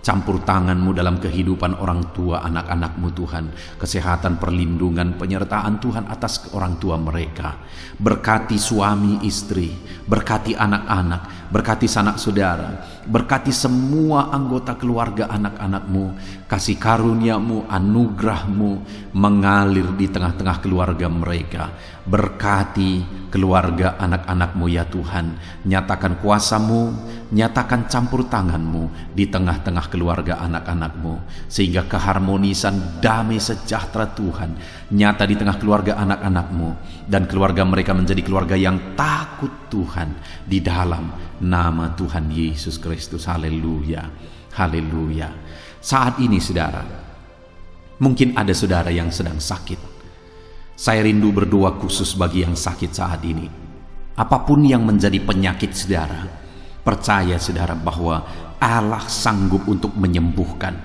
campur tangan-Mu dalam kehidupan orang tua anak-anak-Mu Tuhan. Kesehatan, perlindungan, penyertaan Tuhan atas orang tua mereka. Berkati suami istri, berkati anak-anak, berkati sanak saudara, berkati semua anggota keluarga anak-anak-Mu. Kasih karunia-Mu, anugerah-Mu mengalir di tengah-tengah keluarga mereka. Berkati keluarga anak-anak-Mu ya Tuhan. Nyatakan kuasa-Mu, nyatakan campur tangan-Mu di tengah-tengah keluarga anak-anak-Mu, sehingga keharmonisan, damai sejahtera Tuhan nyata di tengah keluarga anak-anak-Mu, dan keluarga mereka menjadi keluarga yang takut Tuhan di dalam nama Tuhan Yesus Kristus. Haleluya, haleluya. Saat ini saudara, mungkin ada saudara yang sedang sakit. Saya rindu berdoa khusus bagi yang sakit saat ini. Apapun yang menjadi penyakit saudara, percaya saudara bahwa Allah sanggup untuk menyembuhkan.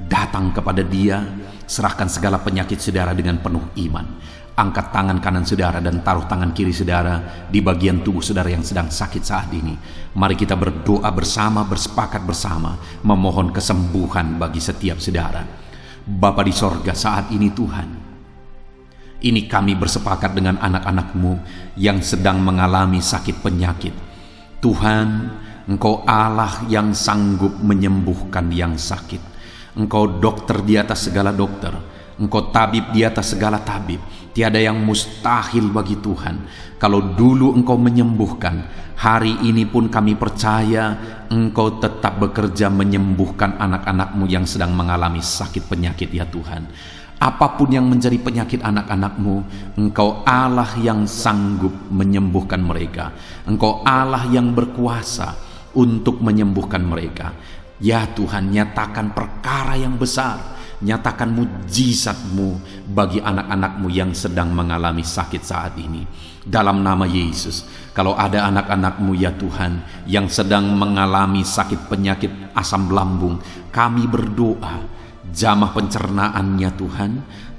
Datang kepada Dia, serahkan segala penyakit saudara dengan penuh iman. Angkat tangan kanan saudara dan taruh tangan kiri saudara di bagian tubuh saudara yang sedang sakit saat ini. Mari kita berdoa bersama, bersepakat bersama, memohon kesembuhan bagi setiap saudara. Bapa di sorga, saat ini Tuhan, ini kami bersepakat dengan anak-anak-Mu yang sedang mengalami sakit penyakit. Tuhan, Engkau Allah yang sanggup menyembuhkan yang sakit. Engkau dokter di atas segala dokter, Engkau tabib di atas segala tabib. Tiada yang mustahil bagi Tuhan. Kalau dulu Engkau menyembuhkan, hari ini pun kami percaya Engkau tetap bekerja menyembuhkan anak-anak-Mu yang sedang mengalami sakit penyakit ya Tuhan. Apapun yang menjadi penyakit anak-anak-Mu, Engkau Allah yang sanggup menyembuhkan mereka. Engkau Allah yang berkuasa untuk menyembuhkan mereka. Ya Tuhan, nyatakan perkara yang besar, nyatakan mujizat-Mu bagi anak-anak-Mu yang sedang mengalami sakit saat ini. Dalam nama Yesus, kalau ada anak-anak-Mu ya Tuhan yang sedang mengalami sakit penyakit asam lambung, kami berdoa, jamah pencernaannya Tuhan,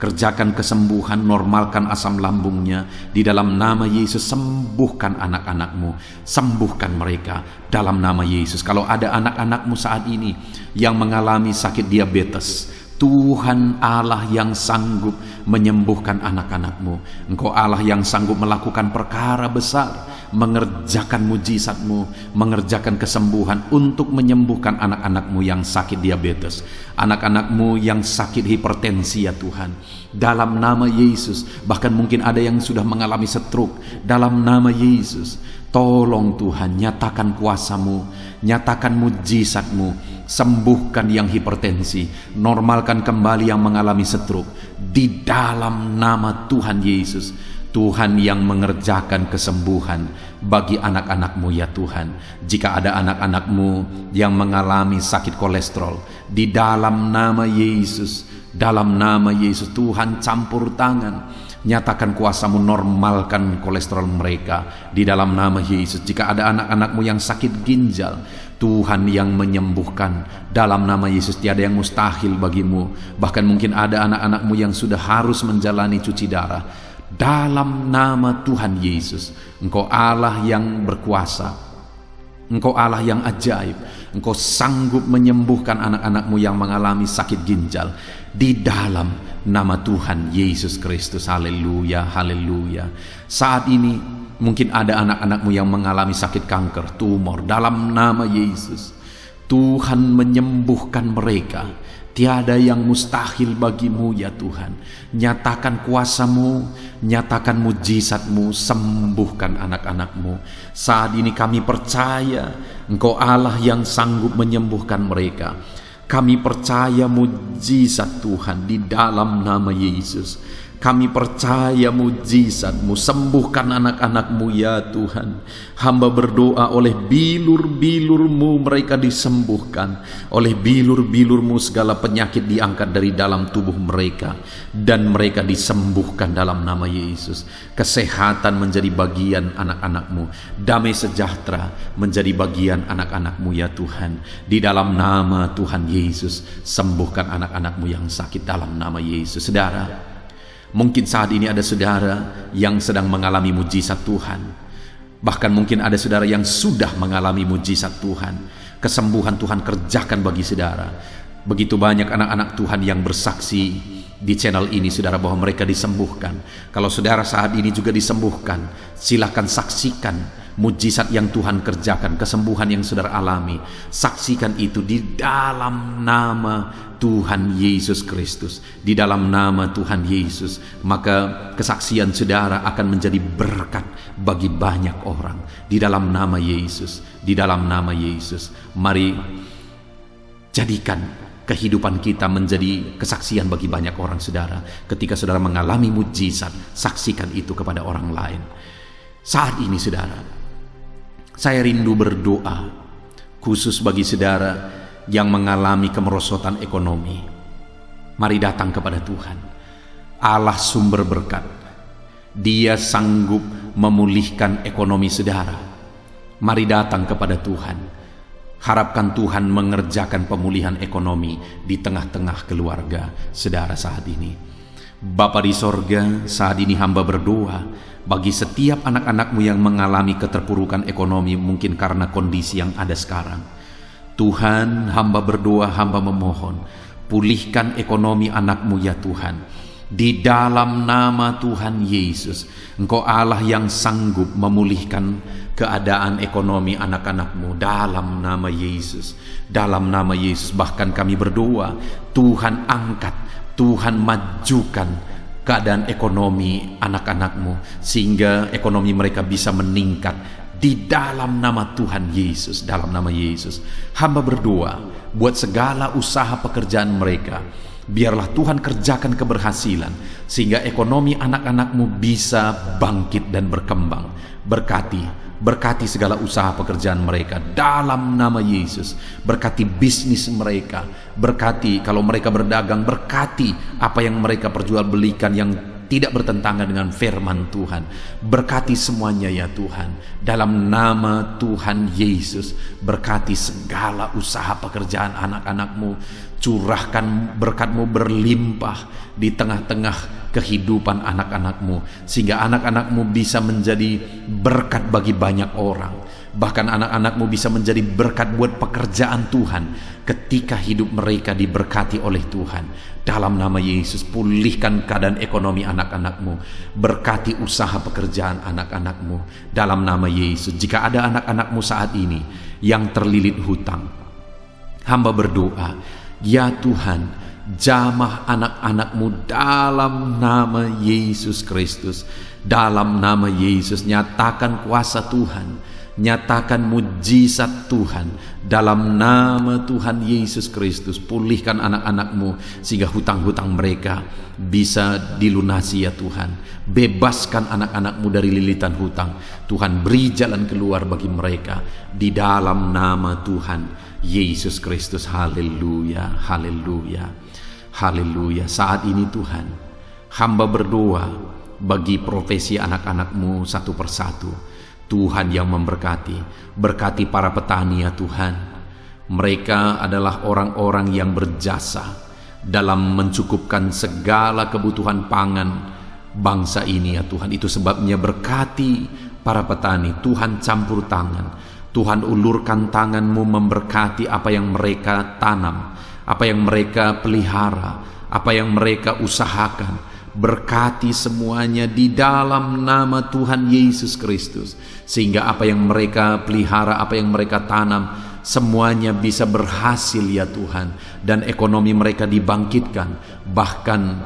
kerjakan kesembuhan, normalkan asam lambungnya. Di dalam nama Yesus, sembuhkan anak-anak-Mu, sembuhkan mereka dalam nama Yesus. Kalau ada anak-anak-Mu saat ini yang mengalami sakit diabetes, Tuhan Allah yang sanggup menyembuhkan anak-anak-Mu. Engkau Allah yang sanggup melakukan perkara besar, mengerjakan mujizat-Mu, mengerjakan kesembuhan untuk menyembuhkan anak-anak-Mu yang sakit diabetes, anak-anak-Mu yang sakit hipertensi ya Tuhan. Dalam nama Yesus, bahkan mungkin ada yang sudah mengalami stroke. Dalam nama Yesus, tolong Tuhan, nyatakan kuasa-Mu, nyatakan mujizat-Mu, sembuhkan yang hipertensi, normalkan kembali yang mengalami stroke. Di dalam nama Tuhan Yesus, Tuhan yang mengerjakan kesembuhan bagi anak-anak-Mu ya Tuhan. Jika ada anak-anak-Mu yang mengalami sakit kolesterol, di dalam nama Yesus, dalam nama Yesus, Tuhan campur tangan, nyatakan kuasa-Mu, normalkan kolesterol mereka di dalam nama Yesus. Jika ada anak-anak-Mu yang sakit ginjal, Tuhan yang menyembuhkan dalam nama Yesus. Tiada yang mustahil bagi-Mu. Bahkan mungkin ada anak-anak-Mu yang sudah harus menjalani cuci darah. Dalam nama Tuhan Yesus, Engkau Allah yang berkuasa, Engkau Allah yang ajaib. Engkau sanggup menyembuhkan anak-anak-Mu yang mengalami sakit ginjal di dalam nama Tuhan Yesus Kristus. Haleluya, haleluya. Saat ini mungkin ada anak-anak-Mu yang mengalami sakit kanker, tumor. Dalam nama Yesus, Tuhan menyembuhkan mereka. Tiada yang mustahil bagimu ya Tuhan. Nyatakan kuasa-Mu, nyatakan mujizat-Mu, sembuhkan anak-anak-Mu. Saat ini kami percaya Engkau Allah yang sanggup menyembuhkan mereka. Kami percaya mujizat Tuhan di dalam nama Yesus. Kami percaya mujizat-Mu, sembuhkan anak-anak-Mu ya Tuhan. Hamba berdoa oleh bilur-bilur-Mu mereka disembuhkan. Oleh bilur-bilur-Mu segala penyakit diangkat dari dalam tubuh mereka. Dan mereka disembuhkan dalam nama Yesus. Kesehatan menjadi bagian anak-anak-Mu. Damai sejahtera menjadi bagian anak-anak-Mu ya Tuhan. Di dalam nama Tuhan Yesus, sembuhkan anak-anak-Mu yang sakit dalam nama Yesus. Saudara, mungkin saat ini ada saudara yang sedang mengalami mujizat Tuhan. Bahkan mungkin ada saudara yang sudah mengalami mujizat Tuhan. Kesembuhan Tuhan kerjakan bagi saudara. Begitu banyak anak-anak Tuhan yang bersaksi di channel ini, saudara, bahwa mereka disembuhkan. Kalau saudara saat ini juga disembuhkan, silakan saksikan mujizat yang Tuhan kerjakan, kesembuhan yang saudara alami. Saksikan itu di dalam nama Tuhan Yesus Kristus. Di dalam nama Tuhan Yesus, maka kesaksian saudara akan menjadi berkat bagi banyak orang. Di dalam nama Yesus, di dalam nama Yesus. Mari jadikan kehidupan kita menjadi kesaksian bagi banyak orang, saudara. Ketika saudara mengalami mujizat, saksikan itu kepada orang lain. Saat ini, saudara, saya rindu berdoa khusus bagi saudara yang mengalami kemerosotan ekonomi. Mari datang kepada Tuhan, Allah sumber berkat. Dia sanggup memulihkan ekonomi saudara. Mari datang kepada Tuhan. Harapkan Tuhan mengerjakan pemulihan ekonomi di tengah-tengah keluarga saudara saat ini. Bapa di sorga, saat ini hamba berdoa bagi setiap anak-anak-Mu yang mengalami keterpurukan ekonomi, mungkin karena kondisi yang ada sekarang. Tuhan, hamba berdoa, hamba memohon, pulihkan ekonomi anak-Mu ya Tuhan. Di dalam nama Tuhan Yesus, Engkau Allah yang sanggup memulihkan keadaan ekonomi anak-anak-Mu dalam nama Yesus. Dalam nama Yesus, bahkan kami berdoa, Tuhan angkat, Tuhan majukan keadaan ekonomi anak-anak-Mu, sehingga ekonomi mereka bisa meningkat. Di dalam nama Tuhan Yesus, dalam nama Yesus, hamba berdoa buat segala usaha pekerjaan mereka. Biarlah Tuhan kerjakan keberhasilan, sehingga ekonomi anak-anak-Mu bisa bangkit dan berkembang. Berkati segala usaha pekerjaan mereka dalam nama Yesus. Berkati bisnis mereka, berkati kalau mereka berdagang, berkati apa yang mereka perjualbelikan yang tidak bertentangan dengan firman Tuhan. Berkati semuanya ya Tuhan, dalam nama Tuhan Yesus. Berkati segala usaha pekerjaan anak-anak-Mu. Curahkan berkat-Mu berlimpah di tengah-tengah kehidupan anak-anak-Mu, sehingga anak-anak-Mu bisa menjadi berkat bagi banyak orang. Bahkan anak-anak-Mu bisa menjadi berkat buat pekerjaan Tuhan ketika hidup mereka diberkati oleh Tuhan. Dalam nama Yesus, pulihkan keadaan ekonomi anak-anak-Mu. Berkati usaha pekerjaan anak-anak-Mu dalam nama Yesus. Jika ada anak-anak-Mu saat ini yang terlilit hutang, hamba berdoa, ya Tuhan, jamah anak-anak-Mu dalam nama Yesus Kristus. Dalam nama Yesus, nyatakan kuasa Tuhan, nyatakan mujizat Tuhan dalam nama Tuhan Yesus Kristus. Pulihkan anak-anak-Mu sehingga hutang-hutang mereka bisa dilunasi ya Tuhan. Bebaskan anak-anak-Mu dari lilitan hutang. Tuhan, beri jalan keluar bagi mereka di dalam nama Tuhan Yesus Kristus. Haleluya, haleluya, haleluya. Saat ini Tuhan, hamba berdoa bagi profesi anak-anak-Mu satu persatu. Tuhan yang memberkati, berkati para petani ya Tuhan. Mereka adalah orang-orang yang berjasa dalam mencukupkan segala kebutuhan pangan bangsa ini ya Tuhan. Itu sebabnya berkati para petani. Tuhan campur tangan, Tuhan ulurkan tangan-Mu memberkati apa yang mereka tanam, apa yang mereka pelihara, apa yang mereka usahakan. Berkati semuanya di dalam nama Tuhan Yesus Kristus, sehingga apa yang mereka pelihara, apa yang mereka tanam, semuanya bisa berhasil ya Tuhan, dan ekonomi mereka dibangkitkan, bahkan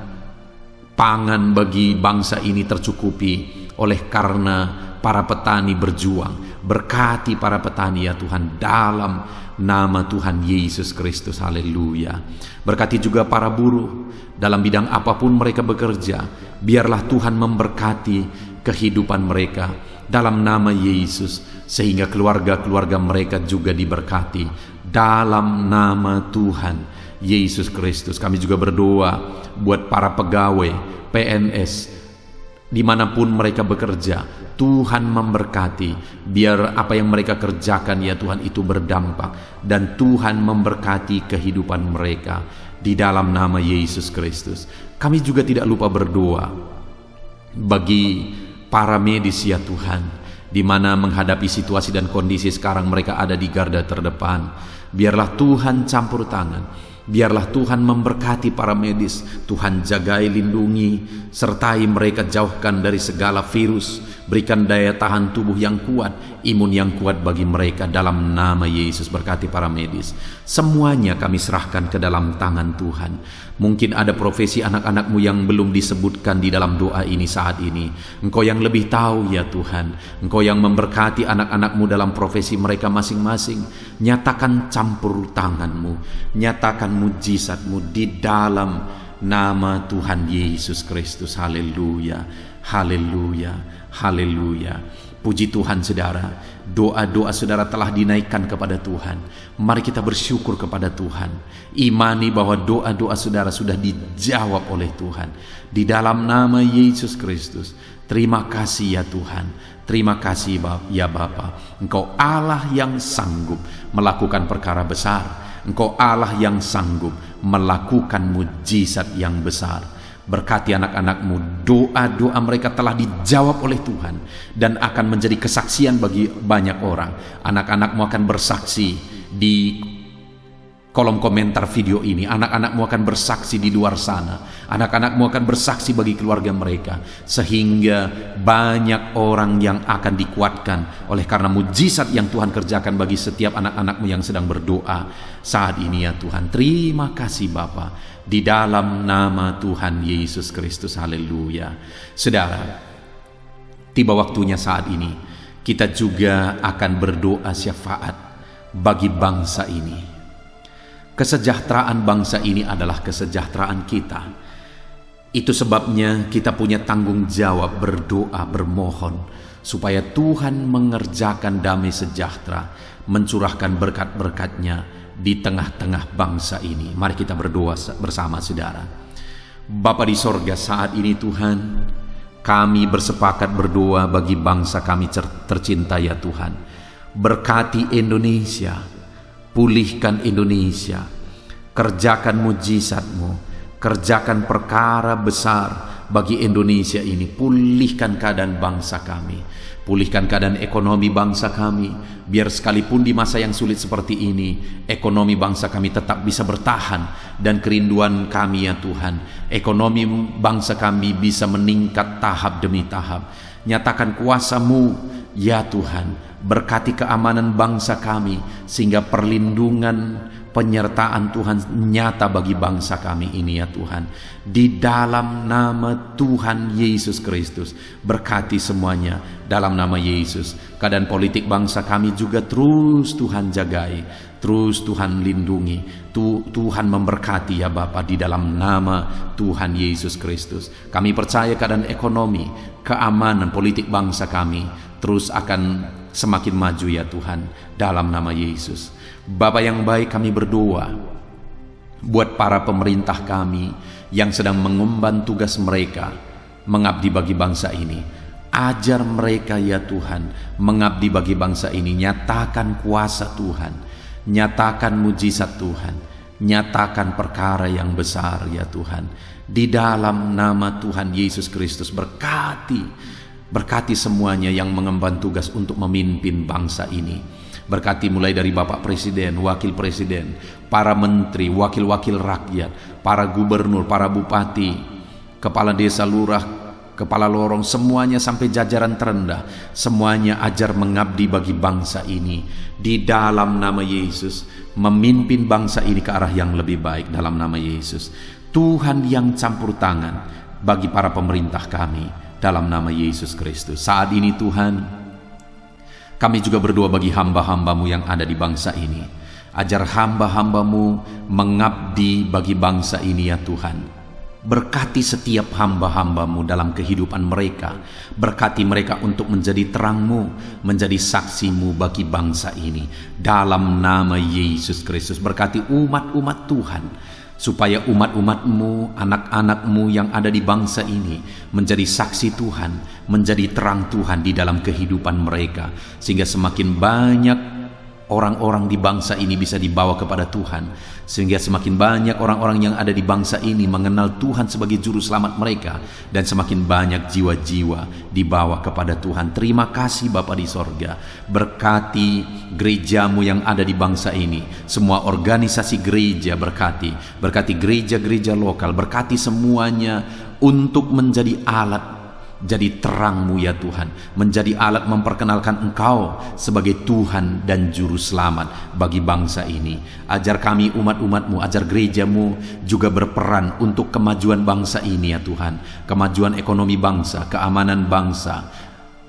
pangan bagi bangsa ini tercukupi oleh karena para petani berjuang. Berkati para petani ya Tuhan dalam nama Tuhan Yesus Kristus. Haleluya. Berkati juga para buruh dalam bidang apapun mereka bekerja. Biarlah Tuhan memberkati kehidupan mereka dalam nama Yesus, sehingga keluarga-keluarga mereka juga diberkati dalam nama Tuhan Yesus Kristus. Kami juga berdoa buat para pegawai PNS dimanapun mereka bekerja. Tuhan memberkati, biar apa yang mereka kerjakan ya Tuhan itu berdampak, dan Tuhan memberkati kehidupan mereka di dalam nama Yesus Kristus. Kami juga tidak lupa berdoa bagi para medis ya Tuhan, di mana menghadapi situasi dan kondisi sekarang mereka ada di garda terdepan. Biarlah Tuhan campur tangan, biarlah Tuhan memberkati para medis. Tuhan jagai, lindungi, sertai mereka, jauhkan dari segala virus. Berikan daya tahan tubuh yang kuat, imun yang kuat bagi mereka dalam nama Yesus. Berkati para medis. Semuanya kami serahkan ke dalam tangan Tuhan. Mungkin ada profesi anak-anakmu yang belum disebutkan di dalam doa ini saat ini. Engkau yang lebih tahu ya Tuhan. Engkau yang memberkati anak-anakmu dalam profesi mereka masing-masing. Nyatakan campur tanganmu, nyatakan mujizatmu di dalam nama Tuhan Yesus Kristus. Haleluya, haleluya, haleluya. Puji Tuhan saudara, doa-doa saudara telah dinaikkan kepada Tuhan. Mari kita bersyukur kepada Tuhan. Imani bahwa doa-doa saudara sudah dijawab oleh Tuhan. Di dalam nama Yesus Kristus. Terima kasih ya Tuhan. Terima kasih ya Bapa. Engkau Allah yang sanggup melakukan perkara besar. Engkau Allah yang sanggup melakukan mujizat yang besar. Berkati anak-anakmu, doa-doa mereka telah dijawab oleh Tuhan dan akan menjadi kesaksian bagi banyak orang. Anak-anakmu akan bersaksi di kolom komentar video ini. Anak-anakmu akan bersaksi di luar sana. Anak-anakmu akan bersaksi bagi keluarga mereka, sehingga banyak orang yang akan dikuatkan oleh karena mujizat yang Tuhan kerjakan bagi setiap anak-anakmu yang sedang berdoa saat ini ya Tuhan. Terima kasih Bapa, di dalam nama Tuhan Yesus Kristus. Haleluya. Saudara, tiba waktunya saat ini kita juga akan berdoa syafaat bagi bangsa ini. Kesejahteraan bangsa ini adalah kesejahteraan kita. Itu sebabnya kita punya tanggung jawab berdoa, bermohon supaya Tuhan mengerjakan damai sejahtera, mencurahkan berkat-berkat-Nya di tengah-tengah bangsa ini. Mari kita berdoa bersama saudara. Bapa di sorga, saat ini Tuhan, kami bersepakat berdoa bagi bangsa kami tercinta ya Tuhan. Berkati Indonesia, pulihkan Indonesia, kerjakan mujizat-Mu, kerjakan perkara besar bagi Indonesia ini. Pulihkan keadaan bangsa kami, pulihkan keadaan ekonomi bangsa kami, biar sekalipun di masa yang sulit seperti ini, ekonomi bangsa kami tetap bisa bertahan. Dan kerinduan kami ya Tuhan, ekonomi bangsa kami bisa meningkat tahap demi tahap. Nyatakan kuasa-Mu ya Tuhan, berkati keamanan bangsa kami, sehingga perlindungan, penyertaan Tuhan nyata bagi bangsa kami ini ya Tuhan. Di dalam nama Tuhan Yesus Kristus, berkati semuanya dalam nama Yesus. Keadaan politik bangsa kami juga terus Tuhan jagai, terus Tuhan lindungi. Tuhan memberkati ya Bapa, di dalam nama Tuhan Yesus Kristus. Kami percaya keadaan ekonomi, keamanan politik bangsa kami terus akan semakin maju ya Tuhan, dalam nama Yesus. Bapa yang baik, kami berdoa buat para pemerintah kami yang sedang mengemban tugas mereka mengabdi bagi bangsa ini. Ajar mereka ya Tuhan mengabdi bagi bangsa ini. Nyatakan kuasa Tuhan, nyatakan mujizat Tuhan, nyatakan perkara yang besar ya Tuhan. Di dalam nama Tuhan Yesus Kristus, berkati semuanya yang mengemban tugas untuk memimpin bangsa ini. Berkati mulai dari Bapak Presiden, Wakil Presiden, para menteri, wakil-wakil rakyat, para gubernur, para bupati, kepala desa, lurah, kepala lorong, semuanya sampai jajaran terendah, semuanya ajar mengabdi bagi bangsa ini di dalam nama Yesus, memimpin bangsa ini ke arah yang lebih baik dalam nama Yesus. Tuhan yang campur tangan bagi para pemerintah kami dalam nama Yesus Kristus. Saat ini Tuhan, kami juga berdoa bagi hamba-hamba-Mu yang ada di bangsa ini. Ajar hamba-hamba-Mu mengabdi bagi bangsa ini ya Tuhan. Berkati setiap hamba-hamba-Mu dalam kehidupan mereka. Berkati mereka untuk menjadi terang-Mu, menjadi saksi-Mu bagi bangsa ini. Dalam nama Yesus Kristus, berkati umat-umat Tuhan, supaya umat-umat-Mu, anak-anak-Mu yang ada di bangsa ini menjadi saksi Tuhan, menjadi terang Tuhan di dalam kehidupan mereka, sehingga semakin banyak orang-orang di bangsa ini bisa dibawa kepada Tuhan, sehingga semakin banyak orang-orang yang ada di bangsa ini mengenal Tuhan sebagai juru selamat mereka, dan semakin banyak jiwa-jiwa dibawa kepada Tuhan. Terima kasih Bapa di sorga. Berkati gereja-Mu yang ada di bangsa ini, semua organisasi gereja berkati gereja-gereja lokal, berkati semuanya untuk menjadi alat, jadi terang-Mu ya Tuhan, menjadi alat memperkenalkan Engkau sebagai Tuhan dan Juru Selamat bagi bangsa ini. Ajar kami umat-umat-Mu, ajar gereja-Mu juga berperan untuk kemajuan bangsa ini ya Tuhan, kemajuan ekonomi bangsa, keamanan bangsa.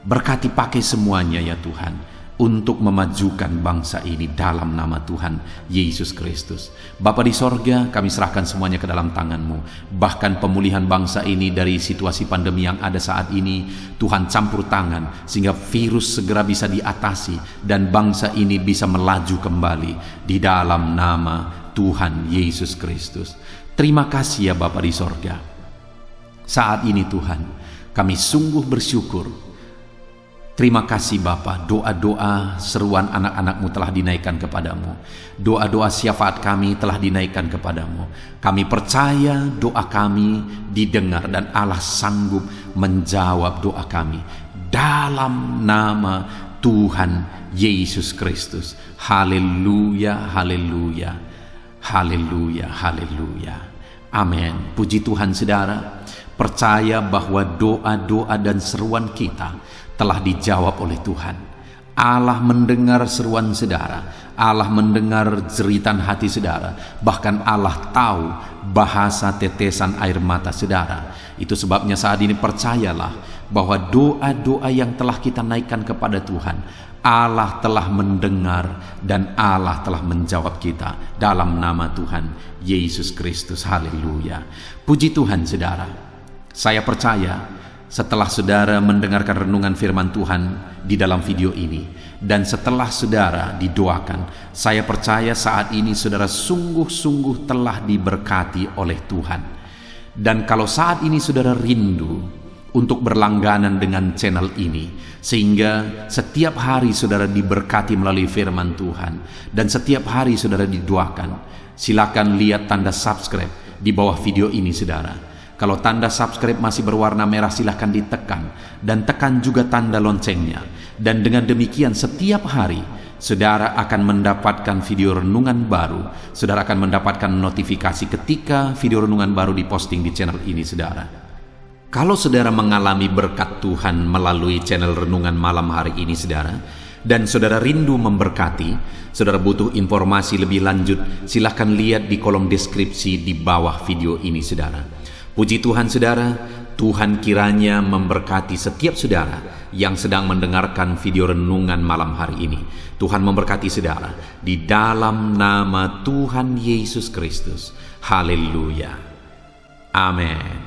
Berkati pakai semuanya ya Tuhan, untuk memajukan bangsa ini dalam nama Tuhan Yesus Kristus. Bapa di sorga, kami serahkan semuanya ke dalam tangan-Mu. Bahkan pemulihan bangsa ini dari situasi pandemi yang ada saat ini, Tuhan campur tangan sehingga virus segera bisa diatasi dan bangsa ini bisa melaju kembali di dalam nama Tuhan Yesus Kristus. Terima kasih ya Bapa di sorga. Saat ini Tuhan, kami sungguh bersyukur. Terima kasih Bapa, doa-doa seruan anak-anak-Mu telah dinaikkan kepadamu. Doa-doa syafaat kami telah dinaikkan kepadamu. Kami percaya doa kami didengar dan Allah sanggup menjawab doa kami. Dalam nama Tuhan Yesus Kristus. Haleluya, haleluya, haleluya, haleluya. Amin. Puji Tuhan saudara. Percaya bahwa doa-doa dan seruan kita telah dijawab oleh Tuhan. Allah mendengar seruan saudara, Allah mendengar jeritan hati saudara, bahkan Allah tahu bahasa tetesan air mata saudara. Itu sebabnya saat ini percayalah bahwa doa-doa yang telah kita naikkan kepada Tuhan, Allah telah mendengar dan Allah telah menjawab kita dalam nama Tuhan Yesus Kristus. Haleluya. Puji Tuhan saudara. Saya percaya setelah saudara mendengarkan renungan firman Tuhan di dalam video ini, dan setelah saudara didoakan, saya percaya saat ini saudara sungguh-sungguh telah diberkati oleh Tuhan. Dan kalau saat ini saudara rindu untuk berlangganan dengan channel ini, sehingga setiap hari saudara diberkati melalui firman Tuhan, dan setiap hari saudara didoakan, silakan lihat tanda subscribe di bawah video ini saudara. Kalau tanda subscribe masih berwarna merah, silahkan ditekan dan tekan juga tanda loncengnya. Dan dengan demikian setiap hari saudara akan mendapatkan video renungan baru. Saudara akan mendapatkan notifikasi ketika video renungan baru diposting di channel ini saudara. Kalau saudara mengalami berkat Tuhan melalui channel renungan malam hari ini saudara, dan saudara rindu memberkati, saudara butuh informasi lebih lanjut, silahkan lihat di kolom deskripsi di bawah video ini saudara. Puji Tuhan saudara, Tuhan kiranya memberkati setiap saudara yang sedang mendengarkan video renungan malam hari ini. Tuhan memberkati saudara di dalam nama Tuhan Yesus Kristus. Haleluya. Amin.